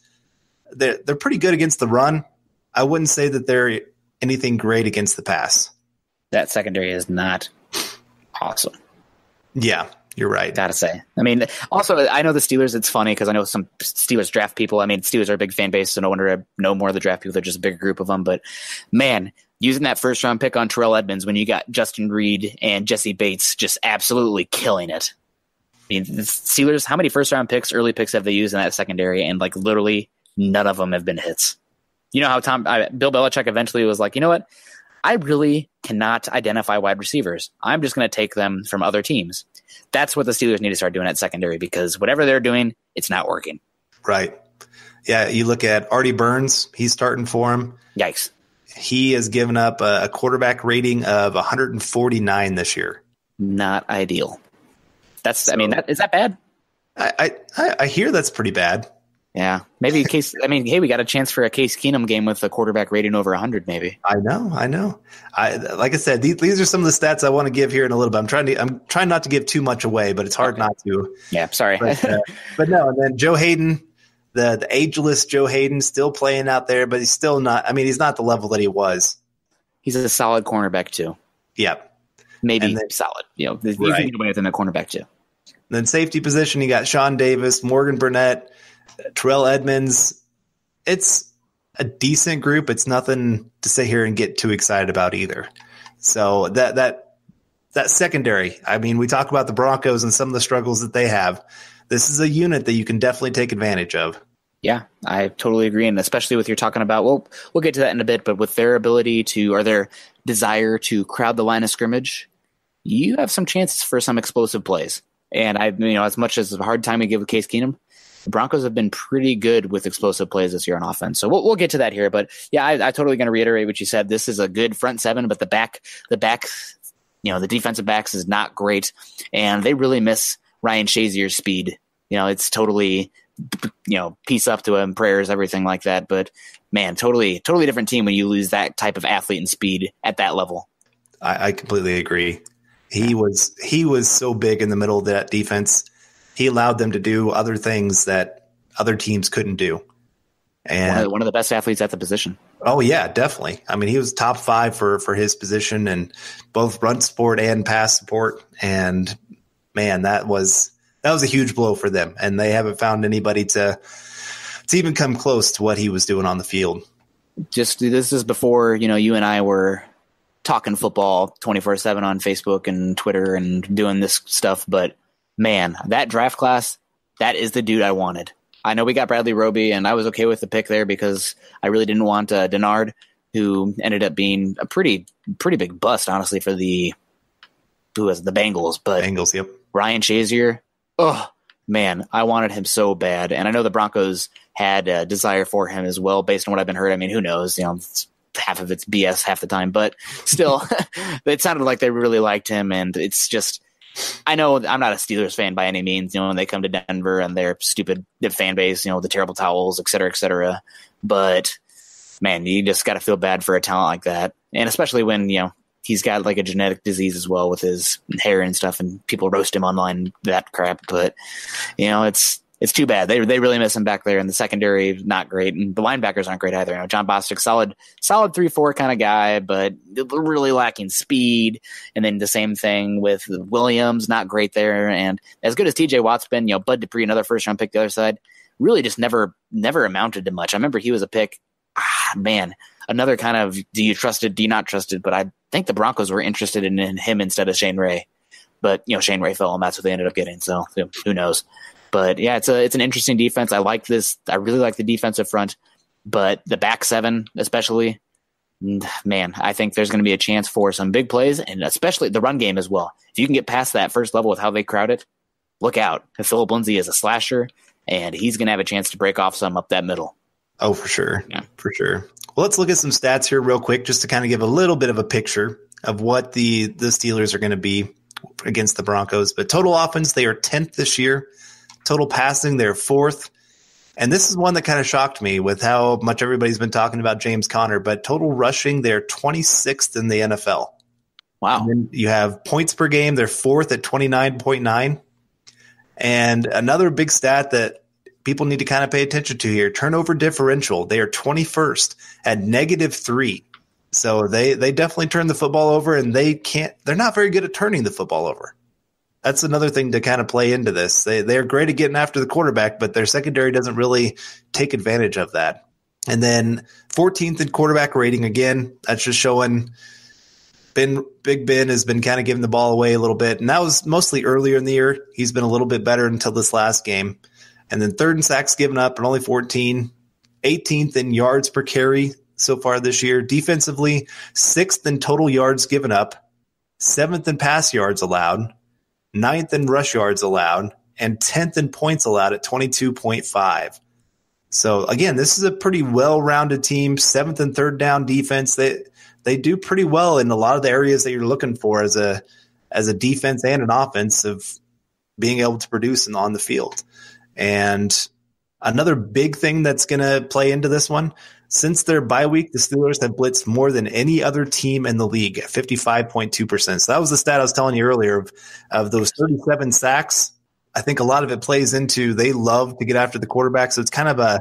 They're pretty good against the run. I wouldn't say that they're anything great against the pass. That secondary is not awesome. Yeah, you're right. Gotta say. I mean, also, I know the Steelers, it's funny because I know some Steelers draft people. I mean, Steelers are a big fan base, so no wonder I know more of the draft people. They're just a bigger group of them. But, man, using that first-round pick on Terrell Edmunds when you got Justin Reed and Jesse Bates just absolutely killing it. I mean, the Steelers, how many first-round picks, early picks have they used in that secondary? And, like, literally none of them have been hits. You know how Bill Belichick eventually was like, you know what? I really cannot identify wide receivers. I'm just going to take them from other teams. That's what the Steelers need to start doing at secondary because whatever they're doing, it's not working. Right. Yeah, you look at Artie Burns. He's starting for him. Yikes. He has given up a quarterback rating of 149 this year. Not ideal. Is that bad? I hear that's pretty bad. Yeah, maybe hey, we got a chance for a Case Keenum game with a quarterback rating over 100, maybe. I know. Like I said, these are some of the stats I want to give here in a little bit. I'm trying not to give too much away, but it's hard not to. Yeah, sorry. But no, and then Joe Hayden, the ageless Joe Hayden, still playing out there, but he's still not. I mean, he's not the level that he was. He's a solid cornerback too. Yeah, maybe solid. You know, you can get away with him at cornerback too. Then safety position, you got Sean Davis, Morgan Burnett, Terrell Edmunds. It's a decent group. It's nothing to sit here and get too excited about either. So that secondary, I mean, we talk about the Broncos and some of the struggles that they have. This is a unit that you can definitely take advantage of. Yeah, I totally agree. And especially with you're talking about, well, we'll get to that in a bit, but with their ability to, or their desire to crowd the line of scrimmage, you have some chances for some explosive plays. And as much as a hard time we give with Case Keenum, the Broncos have been pretty good with explosive plays this year on offense. So we'll get to that here. But yeah, I totally going to reiterate what you said. This is a good front seven, but the back, the defensive backs is not great. And they really miss Ryan Shazier's speed. It's totally, peace up to him, prayers, everything like that. But man, totally different team when you lose that type of athlete and speed at that level. I completely agree. He was so big in the middle of that defense. He allowed them to do other things that other teams couldn't do. And one of the best athletes at the position. Oh yeah, definitely. I mean, he was top 5 for his position and both run support and pass support. And man, that was a huge blow for them. And they haven't found anybody to even come close to what he was doing on the field. This is before, you and I were talking football 24/7 on Facebook and Twitter and doing this stuff. But man, that draft class, that is the dude I wanted. I know we got Bradley Roby, and I was okay with the pick there because I really didn't want Denard, who ended up being a pretty big bust, honestly, for the Bengals. But Bengals, yep. Ryan Shazier, oh man, I wanted him so bad, and I know the Broncos had a desire for him as well, based on what I've been heard. I mean, who knows? Half of it's BS half the time, but still, it sounded like they really liked him, and it's just. I know I'm not a Steelers fan by any means, when they come to Denver and their stupid fan base, the terrible towels, et cetera, et cetera. But man, you just got to feel bad for a talent like that. And especially when, he's got like a genetic disease as well with his hair and stuff, and people roast him online, that crap. But, it's too bad. They really miss him back there, and the secondary not great, and the linebackers aren't great either. John Bostic, solid 3-4 kind of guy, but really lacking speed. And then the same thing with Williams, not great there. And as good as TJ Watt's been, Bud Dupree, another first round pick the other side, really just never amounted to much. I remember he was a pick. Another kind of do you trust it, do you not trust it? But I think the Broncos were interested in him instead of Shane Ray. But Shane Ray fell, and that's what they ended up getting. So who knows? But yeah, it's an interesting defense. I like this. I really like the defensive front, but the back seven, especially, man, I think there's going to be a chance for some big plays, and especially the run game as well. If you can get past that first level with how they crowd it, look out. Phillip Lindsay is a slasher, and he's going to have a chance to break off some up that middle. Oh, for sure. Yeah. For sure. Well, let's look at some stats here real quick just to kind of give a little bit of a picture of what the Steelers are going to be against the Broncos. But total offense, they are 10th this year. Total passing, they're 4th. And this is one that kind of shocked me with how much everybody's been talking about James Conner. But total rushing, they're 26th in the NFL. Wow. And then you have points per game, they're 4th at 29.9. And another big stat that people need to kind of pay attention to here, turnover differential, they are 21st at -3. So they definitely turn the football over, and they're not very good at turning the football over. That's another thing to kind of play into this. They're great at getting after the quarterback, but their secondary doesn't really take advantage of that. And then 14th in quarterback rating. Again, that's just showing Big Ben has been kind of giving the ball away a little bit. And that was mostly earlier in the year. He's been a little bit better until this last game. And then 3rd in sacks given up at only 14. 18th in yards per carry so far this year. Defensively, 6th in total yards given up. 7th in pass yards allowed. 9th in rush yards allowed, and 10th in points allowed at 22.5. So, again, this is a pretty well-rounded team. 7th and 3rd down defense. They do pretty well in a lot of the areas that you're looking for as a defense and an offense of being able to produce on the field. And another big thing that's going to play into this one, since their bye week, the Steelers have blitzed more than any other team in the league at 55.2%. So that was the stat I was telling you earlier of those 37 sacks. I think a lot of it plays into they love to get after the quarterback. So it's kind of a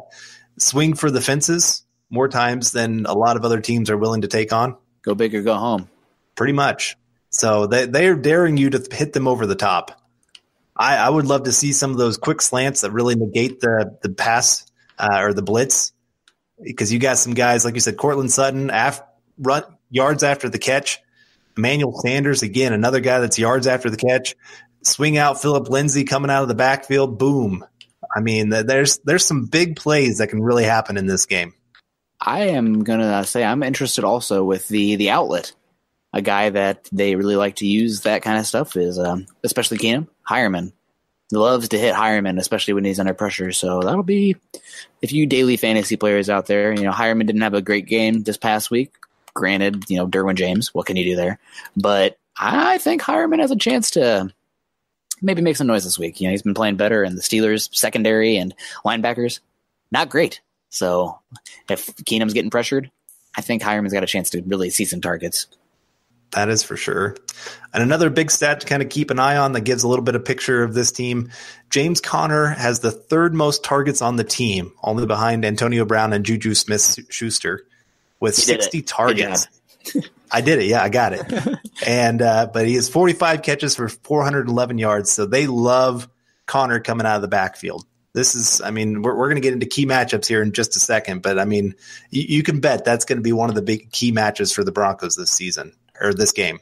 swing for the fences more times than a lot of other teams are willing to take on. Go big or go home. Pretty much. So they are daring you to hit them over the top. I would love to see some of those quick slants that really negate the pass or the blitz. Because you got some guys, like you said, Cortland Sutton, run yards after the catch. Emmanuel Sanders, again, another guy that's yards after the catch. Swing out Phillip Lindsay coming out of the backfield. Boom. I mean, there's some big plays that can really happen in this game. I am going to say I'm interested also with the outlet. A guy that they really like to use that kind of stuff is, especially Keenum, Hireman. He loves to hit Hireman, especially when he's under pressure. So that'll be, if you daily fantasy players out there, Hireman didn't have a great game this past week. Granted, Derwin James, what can you do there? But I think Hireman has a chance to maybe make some noise this week. He's been playing better, and the Steelers secondary and linebackers, not great. So if Keenum's getting pressured, I think Hireman's got a chance to really see some targets. That is for sure. And another big stat to kind of keep an eye on that gives a little bit of picture of this team. James Conner has the 3rd most targets on the team, only behind Antonio Brown and Juju Smith-Schuster with 60 targets. I did it. Yeah, I got it. And but he has 45 catches for 411 yards. So they love Conner coming out of the backfield. This is, we're going to get into key matchups here in just a second, but you can bet that's going to be one of the big key matches for the Broncos this season. Or this game.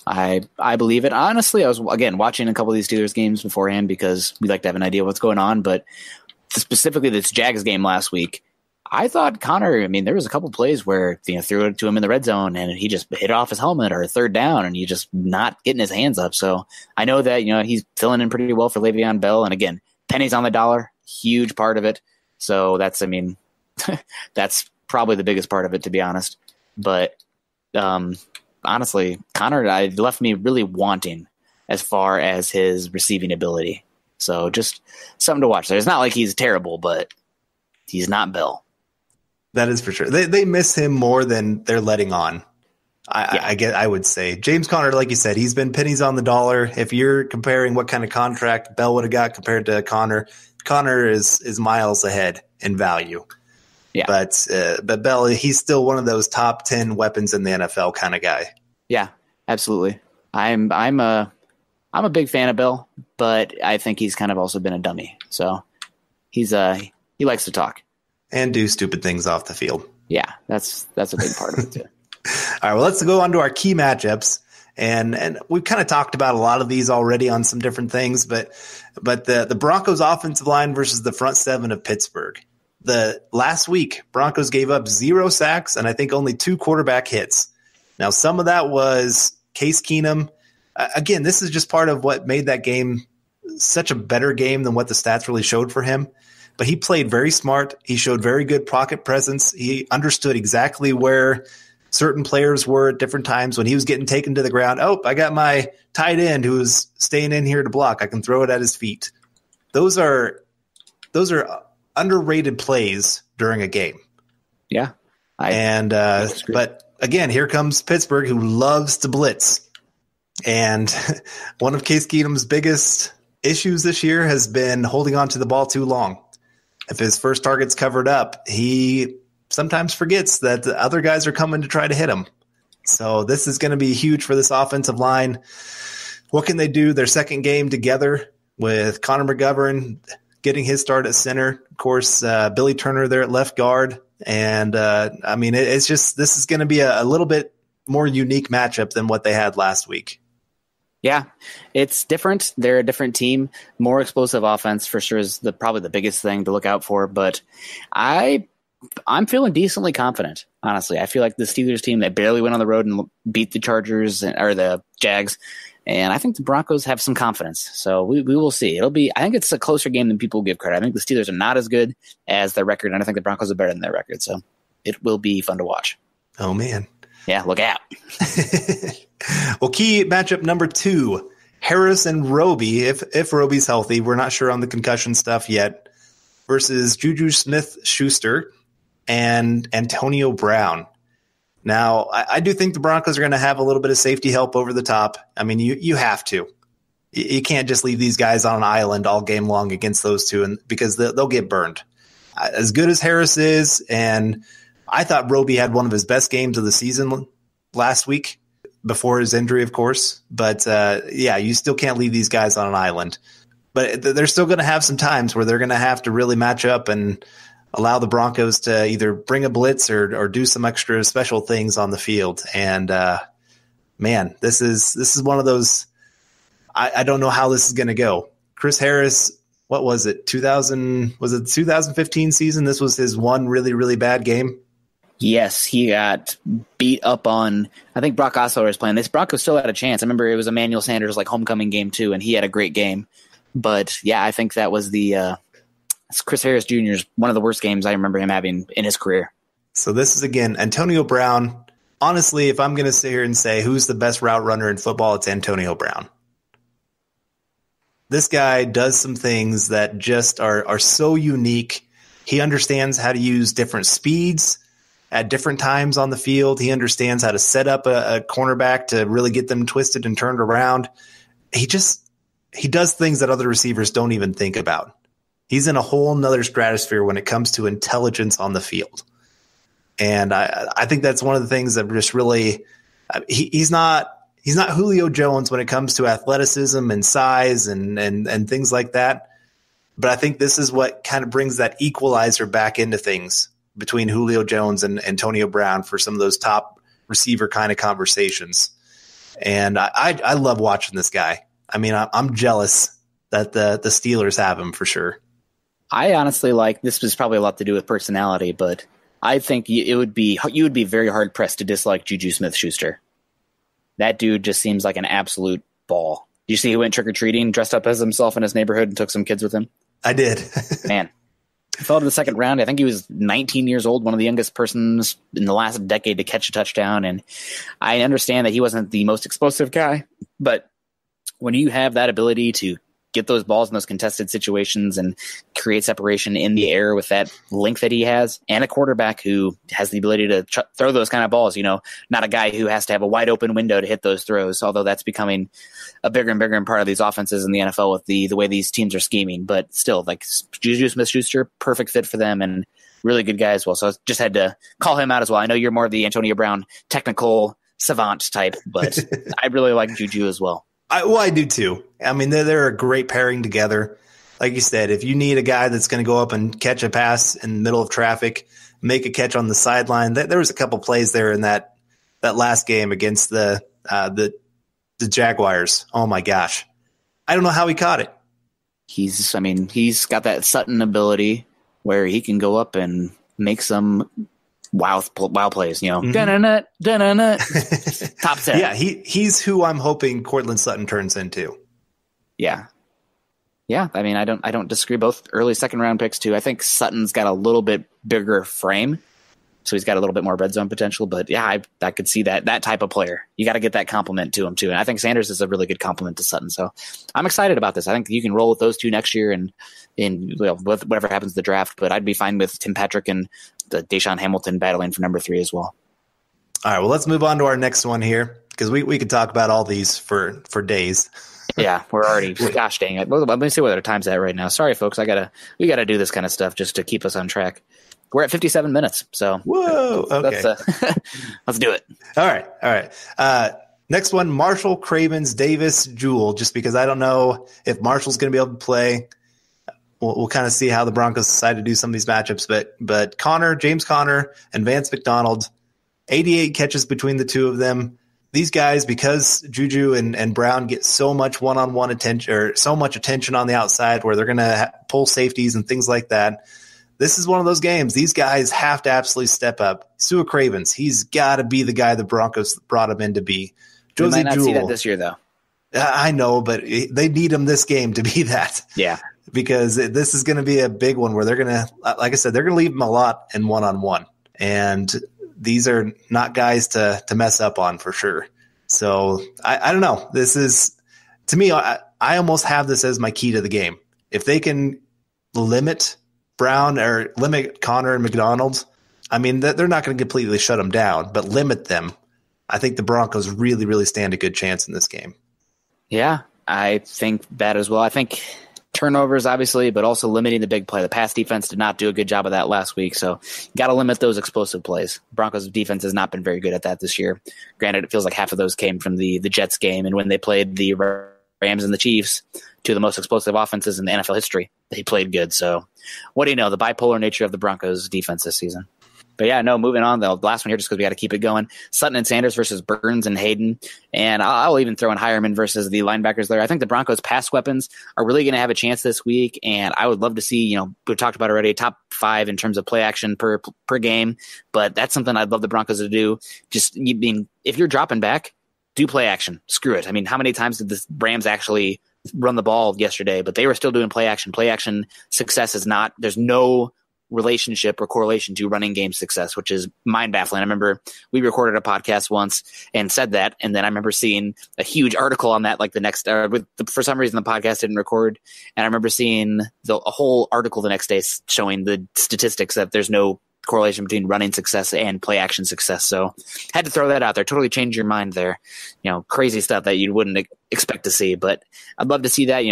I believe it. Honestly, I was, again, watching a couple of these Steelers games beforehand because we like to have an idea of what's going on. But specifically this Jags game last week, I thought Conner, there was a couple plays where threw it to him in the red zone and he just hit off his helmet or 3rd down and he just not getting his hands up. So I know that, he's filling in pretty well for Le'Veon Bell. And again, pennies on the dollar, huge part of it. So that's, that's probably the biggest part of it, to be honest. But honestly, Conner left me really wanting as far as his receiving ability. So just something to watch there. It's not like he's terrible, but he's not Bell. That is for sure. They miss him more than they're letting on. I would say James Conner, like you said, he's been pennies on the dollar. If you're comparing what kind of contract Bell would have got compared to Conner is miles ahead in value. Yeah, but Bell, he's still one of those top 10 weapons in the NFL kind of guy. Yeah, absolutely. I'm a big fan of Bell, but I think he's kind of also been a dummy. So he likes to talk and do stupid things off the field. Yeah, that's a big part of it too. All right, well, let's go on to our key matchups. And we've kind of talked about a lot of these already on some different things, but the Broncos offensive line versus the front seven of Pittsburgh. the last week, Broncos gave up 0 sacks and I think only 2 quarterback hits. Now, some of that was Case Keenum. Again, this is just part of what made that game such a better game than what the stats really showed for him. But he played very smart. He showed very good pocket presence. He understood exactly where certain players were at different times when he was getting taken to the ground. Oh, I got my tight end who was staying in here to block. I can throw it at his feet. Those are underrated plays during a game. Yeah. But again, here comes Pittsburgh, who loves to blitz. And one of Case Keenum's biggest issues this year has been holding on to the ball too long. If his first target's covered up, he sometimes forgets that the other guys are coming to try to hit him. So this is going to be huge for this offensive line. What can they do? Their second game together with Connor McGovern getting his start at center. Of course, Billy Turner there at left guard. And, it's just this is going to be a little bit more unique matchup than what they had last week. Yeah, it's different. They're a different team. More explosive offense for sure is probably the biggest thing to look out for. But I'm feeling decently confident, honestly. I feel like the Steelers team, they barely went on the road and beat the Chargers or the Jags. And I think the Broncos have some confidence. So we will see. I think it's a closer game than people give credit. I think the Steelers are not as good as their record, and I think the Broncos are better than their record. So it will be fun to watch. Oh, man. Yeah, look out. Well, key matchup number 2, Harris and Roby, if Roby's healthy. We're not sure on the concussion stuff yet, versus Juju Smith-Schuster and Antonio Brown. Now, I do think the Broncos are going to have a little bit of safety help over the top. I mean, you have to. You can't just leave these guys on an island all game long against those two because they'll get burned. As good as Harris is, and I thought Roby had one of his best games of the season last week before his injury, of course. But, you still can't leave these guys on an island. But they're still going to have some times where they're going to have to really match up and allow the Broncos to either bring a blitz or do some extra special things on the field. And, this is one of those I don't know how this is going to go. Chris Harris, what was it? 2015 season? This was his one really, really bad game. Yes, he got beat up on. I think Brock Osweiler was playing. This Broncos still had a chance. I remember it was Emmanuel Sanders' homecoming game too, and he had a great game. But yeah, I think that was Chris Harris Jr.'s one of the worst games I remember him having in his career. So this is again Antonio Brown. Honestly, if I'm going to sit here and say who's the best route runner in football, it's Antonio Brown. This guy does some things that just are so unique. He understands how to use different speeds at different times on the field. He understands how to set up a cornerback to really get them twisted and turned around. He does things that other receivers don't even think about. He's in a whole nother stratosphere when it comes to intelligence on the field. And I think that's one of the things that just really he's not Julio Jones when it comes to athleticism and size and things like that. But I think this is what kind of brings that equalizer back into things between Julio Jones and Antonio Brown for some of those top receiver kind of conversations. And I love watching this guy. I mean, I'm jealous that the Steelers have him for sure. I honestly this was probably a lot to do with personality, but I think you would be very hard pressed to dislike Juju Smith-Schuster. That dude just seems like an absolute ball. You see he went trick-or-treating, dressed up as himself in his neighborhood, and took some kids with him? I did. Man. He fell to the second round. I think he was 19 years old, one of the youngest persons in the last decade to catch a touchdown. And I understand that he wasn't the most explosive guy, but when you have that ability to get those balls in those contested situations and create separation in the air with that length that he has, and a quarterback who has the ability to throw those kind of balls, not a guy who has to have a wide open window to hit those throws, although that's becoming a bigger and bigger part of these offenses in the NFL with the way these teams are scheming. But still, Juju Smith-Schuster, perfect fit for them and really good guy as well. So I just had to call him out as well. I know you're more of the Antonio Brown technical savant type, but I really like Juju as well. I do too. I mean, they're a great pairing together. Like you said, if you need a guy that's going to go up and catch a pass in the middle of traffic, make a catch on the sideline, there was a couple plays there in that last game against the Jaguars. Oh my gosh, I don't know how he caught it. He's got that Sutton ability. where he can go up and make some wow plays, Dun-dun-dun, dun-dun-dun. Top 10. Yeah, he's who I'm hoping Cortland Sutton turns into. Yeah. Yeah, I mean, I don't disagree. Both early second round picks too. I think Sutton's got a little bit bigger frame, so he's got a little bit more red zone potential. But yeah, I could see that type of player. You got to get that compliment to him too. And I think Sanders is a really good compliment to Sutton. So I'm excited about this. I think you can roll with those two next year and with whatever happens to the draft. But I'd be fine with Tim Patrick and the Deshaun Hamilton battling for number 3 as well. All right, well, let's move on to our next one here because we could talk about all these for days. Yeah, we're already, gosh dang it. Let me see what our time's at right now. Sorry, folks. We got to do this kind of stuff just to keep us on track. We're at 57 minutes. So whoa, okay. Let's do it. All right. Next one, Marshall, Cravens, Davis, Jewell, just because I don't know if Marshall's going to be able to play. We'll kind of see how the Broncos decide to do some of these matchups. But James Conner, and Vance McDonald, 88 catches between the two of them. These guys, because Juju and Brown get so much one-on-one attention or so much attention on the outside where they're going to pull safeties and things like that, this is one of those games. These guys have to absolutely step up. Sua Cravens, he's got to be the guy the Broncos brought him in to be. Josie Jewell, might not see that this year, though. I know, but they need him this game to be that. Yeah. Because this is going to be a big one where they're going to, like I said, they're going to leave him a lot in one-on-one. And these are not guys to mess up on for sure. So I don't know. This is, to me, I almost have this as my key to the game. If they can limit Brown or limit Conner and McDonald, I mean, they're not going to completely shut them down, but limit them. I think the Broncos really, really stand a good chance in this game. Yeah, I think that as well. I think turnovers, obviously, but also limiting the big play. The pass defense did not do a good job of that last week, so got to limit those explosive plays. Broncos defense has not been very good at that this year. Granted, it feels like half of those came from the Jets game, and when they played the Rams and the Chiefs, two of the most explosive offenses in the NFL history, they played good. So what do you know? The bipolar nature of the Broncos defense this season. But yeah, no, moving on, the last one here, just because we got to keep it going. Sutton and Sanders versus Burns and Hayden. And I'll even throw in Hireman versus the linebackers there. I think the Broncos' pass weapons are really going to have a chance this week. And I would love to see, we've talked about already, top 5 in terms of play action per game. But that's something I'd love the Broncos to do. Just, if you're dropping back, do play action. Screw it. I mean, how many times did the Rams actually run the ball yesterday? But they were still doing play action. Play action success is not, there's no relationship or correlation to running game success, which is mind-baffling. I remember we recorded a podcast once and said that, and then I remember seeing a huge article on that like the next for some reason the podcast didn't record, and I remember seeing a whole article the next day showing the statistics that there's no correlation between running success and play action success. So had to throw that out there. Totally change your mind there. Crazy stuff that you wouldn't expect to see, but I'd love to see that,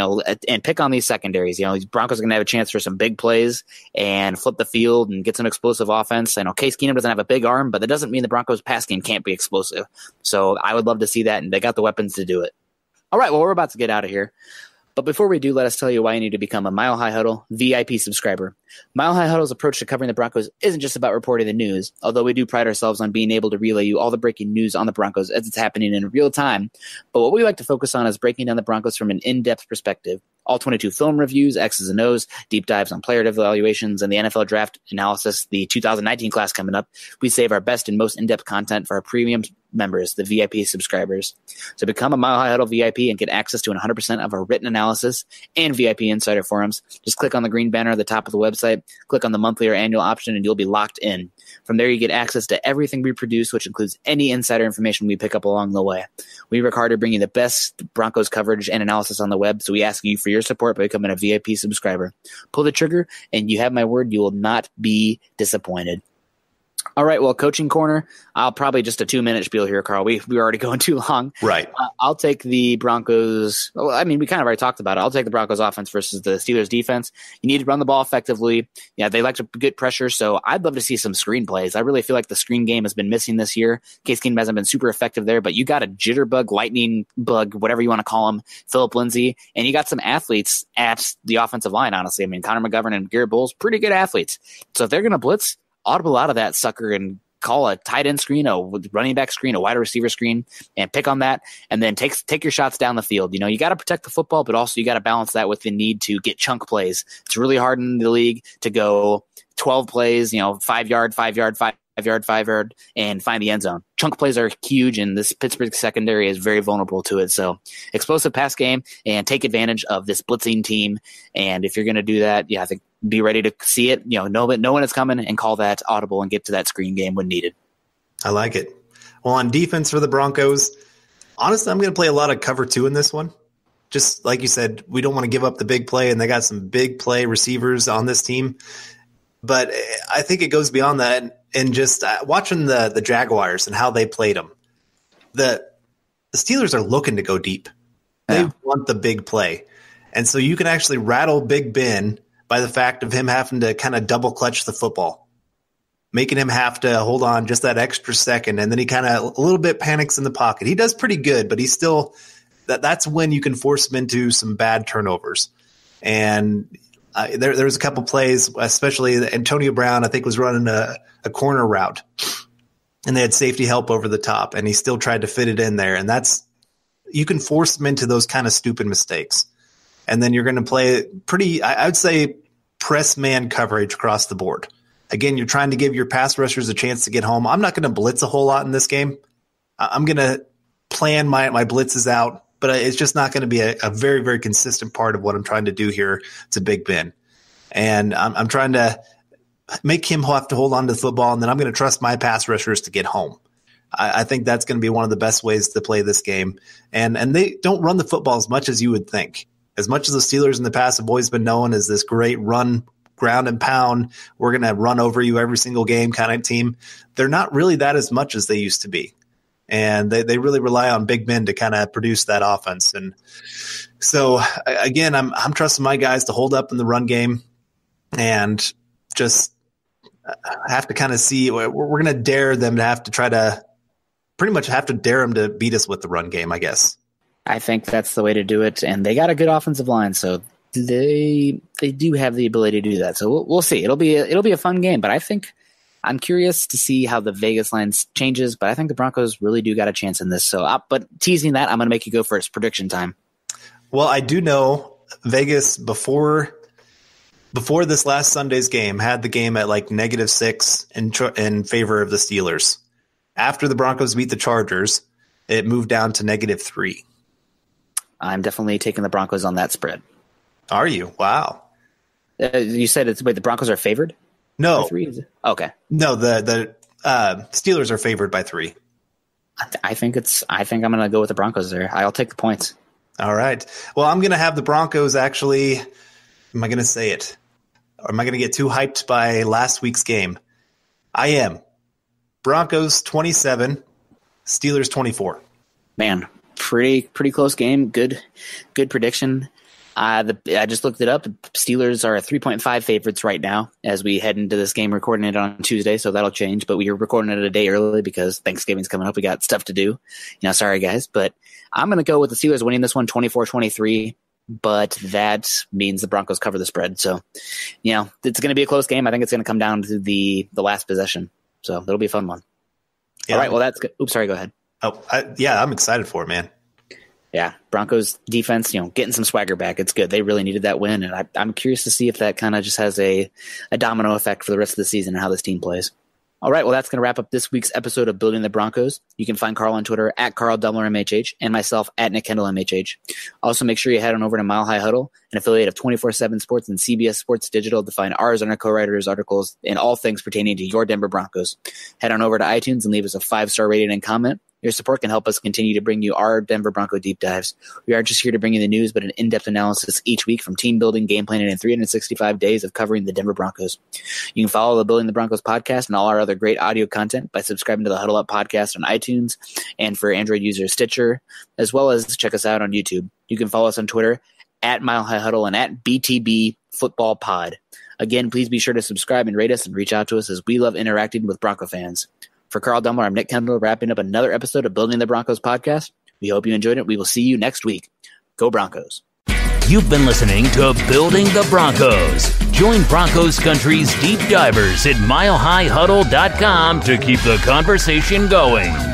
and pick on these secondaries. These Broncos are going to have a chance for some big plays and flip the field and get some explosive offense. I know Case Keenum doesn't have a big arm, but that doesn't mean the Broncos pass game can't be explosive. So I would love to see that, and they got the weapons to do it. All right, well, we're about to get out of here. But before we do, let us tell you why you need to become a Mile High Huddle VIP subscriber. Mile High Huddle's approach to covering the Broncos isn't just about reporting the news, although we do pride ourselves on being able to relay you all the breaking news on the Broncos as it's happening in real time. But what we like to focus on is breaking down the Broncos from an in-depth perspective. All 22 film reviews, X's and O's, deep dives on player evaluations, and the NFL draft analysis, the 2019 class coming up. We save our best and most in-depth content for our premium members, the VIP subscribers. So become a Mile High Huddle VIP and get access to 100% of our written analysis and VIP insider forums. Just click on the green banner at the top of the website, click on the monthly or annual option, and you'll be locked in. From there, you get access to everything we produce, which includes any insider information we pick up along the way. We work hard to bring you the best Broncos coverage and analysis on the web, so we ask you for your support by becoming a VIP subscriber. Pull the trigger, and you have my word, you will not be disappointed. All right, well, coaching corner, I'll probably just a 2-minute spiel here, Carl. We're already going too long. Right. I'll take the Broncos. Well, I mean, we kind of already talked about it. I'll take the Broncos offense versus the Steelers defense. You need to run the ball effectively. Yeah, they like to get pressure, so I'd love to see some screen plays. I really feel like the screen game has been missing this year. Case Keenum hasn't been super effective there, but you got a jitterbug, lightning bug, whatever you want to call him, Phillip Lindsay, and you got some athletes at the offensive line, honestly. I mean, Connor McGovern and Garrett Bowles, pretty good athletes. So if they're going to blitz, audible out of that sucker and call a tight end screen, a running back screen, a wide receiver screen, and pick on that, and then take your shots down the field. You got to protect the football, but also you got to balance that with the need to get chunk plays. It's really hard in the league to go 12 plays, 5 yard, 5 yard, 5 yard, 5 yard, and find the end zone. Chunk plays are huge, and this Pittsburgh secondary is very vulnerable to it. So explosive pass game and take advantage of this blitzing team. And if you're going to do that, I think be ready to see it, know when it's coming and call that audible and get to that screen game when needed. I like it. Well, on defense for the Broncos, honestly, I'm going to play a lot of cover 2 in this one. Just like you said, we don't want to give up the big play, and they got some big play receivers on this team. But I think it goes beyond that. And just watching the Jaguars and how they played them, the Steelers are looking to go deep. They want the big play. And so you can actually rattle Big Ben by the fact of him having to kind of double clutch the football, making him have to hold on just that extra second. And then he kind of a little bit panics in the pocket. He does pretty good, but he's still that's when you can force him into some bad turnovers. And there was a couple plays, especially Antonio Brown, I think, was running a corner route, and they had safety help over the top, and he still tried to fit it in there. And you can force him into those kind of stupid mistakes. And then you're going to play pretty, I would say, press man coverage across the board. Again, you're trying to give your pass rushers a chance to get home. I'm not going to blitz a whole lot in this game. I'm going to plan my blitzes out, but it's just not going to be a very, very consistent part of what I'm trying to do here to Big Ben. And I'm trying to make him have to hold on to the football, and then I'm going to trust my pass rushers to get home. I think that's going to be one of the best ways to play this game. And they don't run the football as much as you would think. As much as the Steelers in the past have always been known as this great run, ground and pound, we're going to run over you every single game kind of team, they're not really that as much as they used to be. And they really rely on Big Ben to kind of produce that offense. And so, again, I'm trusting my guys to hold up in the run game and just have to kind of see. We're going to dare them to have to try to pretty much have to dare them to beat us with the run game, I guess. I think that's the way to do it. And they got a good offensive line, so they do have the ability to do that. So we'll see. It'll be a fun game, but I think I'm curious to see how the Vegas line changes, but I think the Broncos really do got a chance in this. So, but teasing that, I'm going to make you go first. Prediction time. Well, I do know Vegas before this last Sunday's game had the game at like -6 in favor of the Steelers. After the Broncos beat the Chargers, it moved down to -3. I'm definitely taking the Broncos on that spread. Are you? Wow. You said the Broncos are favored? No. By 3? Okay. No, the Steelers are favored by 3. I think I'm going to go with the Broncos there. I'll take the points. All right. Well, I'm going to have the Broncos actually. Am I going to say it? Or am I going to get too hyped by last week's game? I am. Broncos 27, Steelers 24. Man, pretty close game. Good prediction. I just looked it up. Steelers are 3.5 favorites right now as we head into this game, recording it on Tuesday, so that'll change. But we are recording it a day early because Thanksgiving's coming up. We got stuff to do. Sorry, guys. But I'm going to go with the Steelers winning this one 24-23, but that means the Broncos cover the spread. So, it's going to be a close game. I think it's going to come down to the last possession. So it'll be a fun one. Yeah. All right, well, that's good. Oops, sorry, go ahead. Oh, I'm excited for it, man. Yeah, Broncos defense, getting some swagger back. It's good. They really needed that win, and I'm curious to see if that kind of just has a domino effect for the rest of the season and how this team plays. All right, well, that's going to wrap up this week's episode of Building the Broncos. You can find Carl on Twitter at Carl Dumler MHH and myself at Nick Kendell MHH. Also, make sure you head on over to Mile High Huddle, an affiliate of 24/7 Sports and CBS Sports Digital, to find ours and our co-writers' articles and all things pertaining to your Denver Broncos. Head on over to iTunes and leave us a 5-star rating and comment. Your support can help us continue to bring you our Denver Bronco deep dives. We aren't just here to bring you the news, but an in-depth analysis each week from team building, game planning, and 365 days of covering the Denver Broncos. You can follow the Building the Broncos podcast and all our other great audio content by subscribing to the Huddle Up podcast on iTunes and for Android users Stitcher, as well as check us out on YouTube. You can follow us on Twitter at Mile High Huddle and at BTB Football Pod. Again, please be sure to subscribe and rate us and reach out to us as we love interacting with Bronco fans. For Carl Dumler, I'm Nick Kendell, wrapping up another episode of Building the Broncos podcast. We hope you enjoyed it. We will see you next week. Go Broncos. You've been listening to Building the Broncos. Join Broncos Country's deep divers at milehighhuddle.com to keep the conversation going.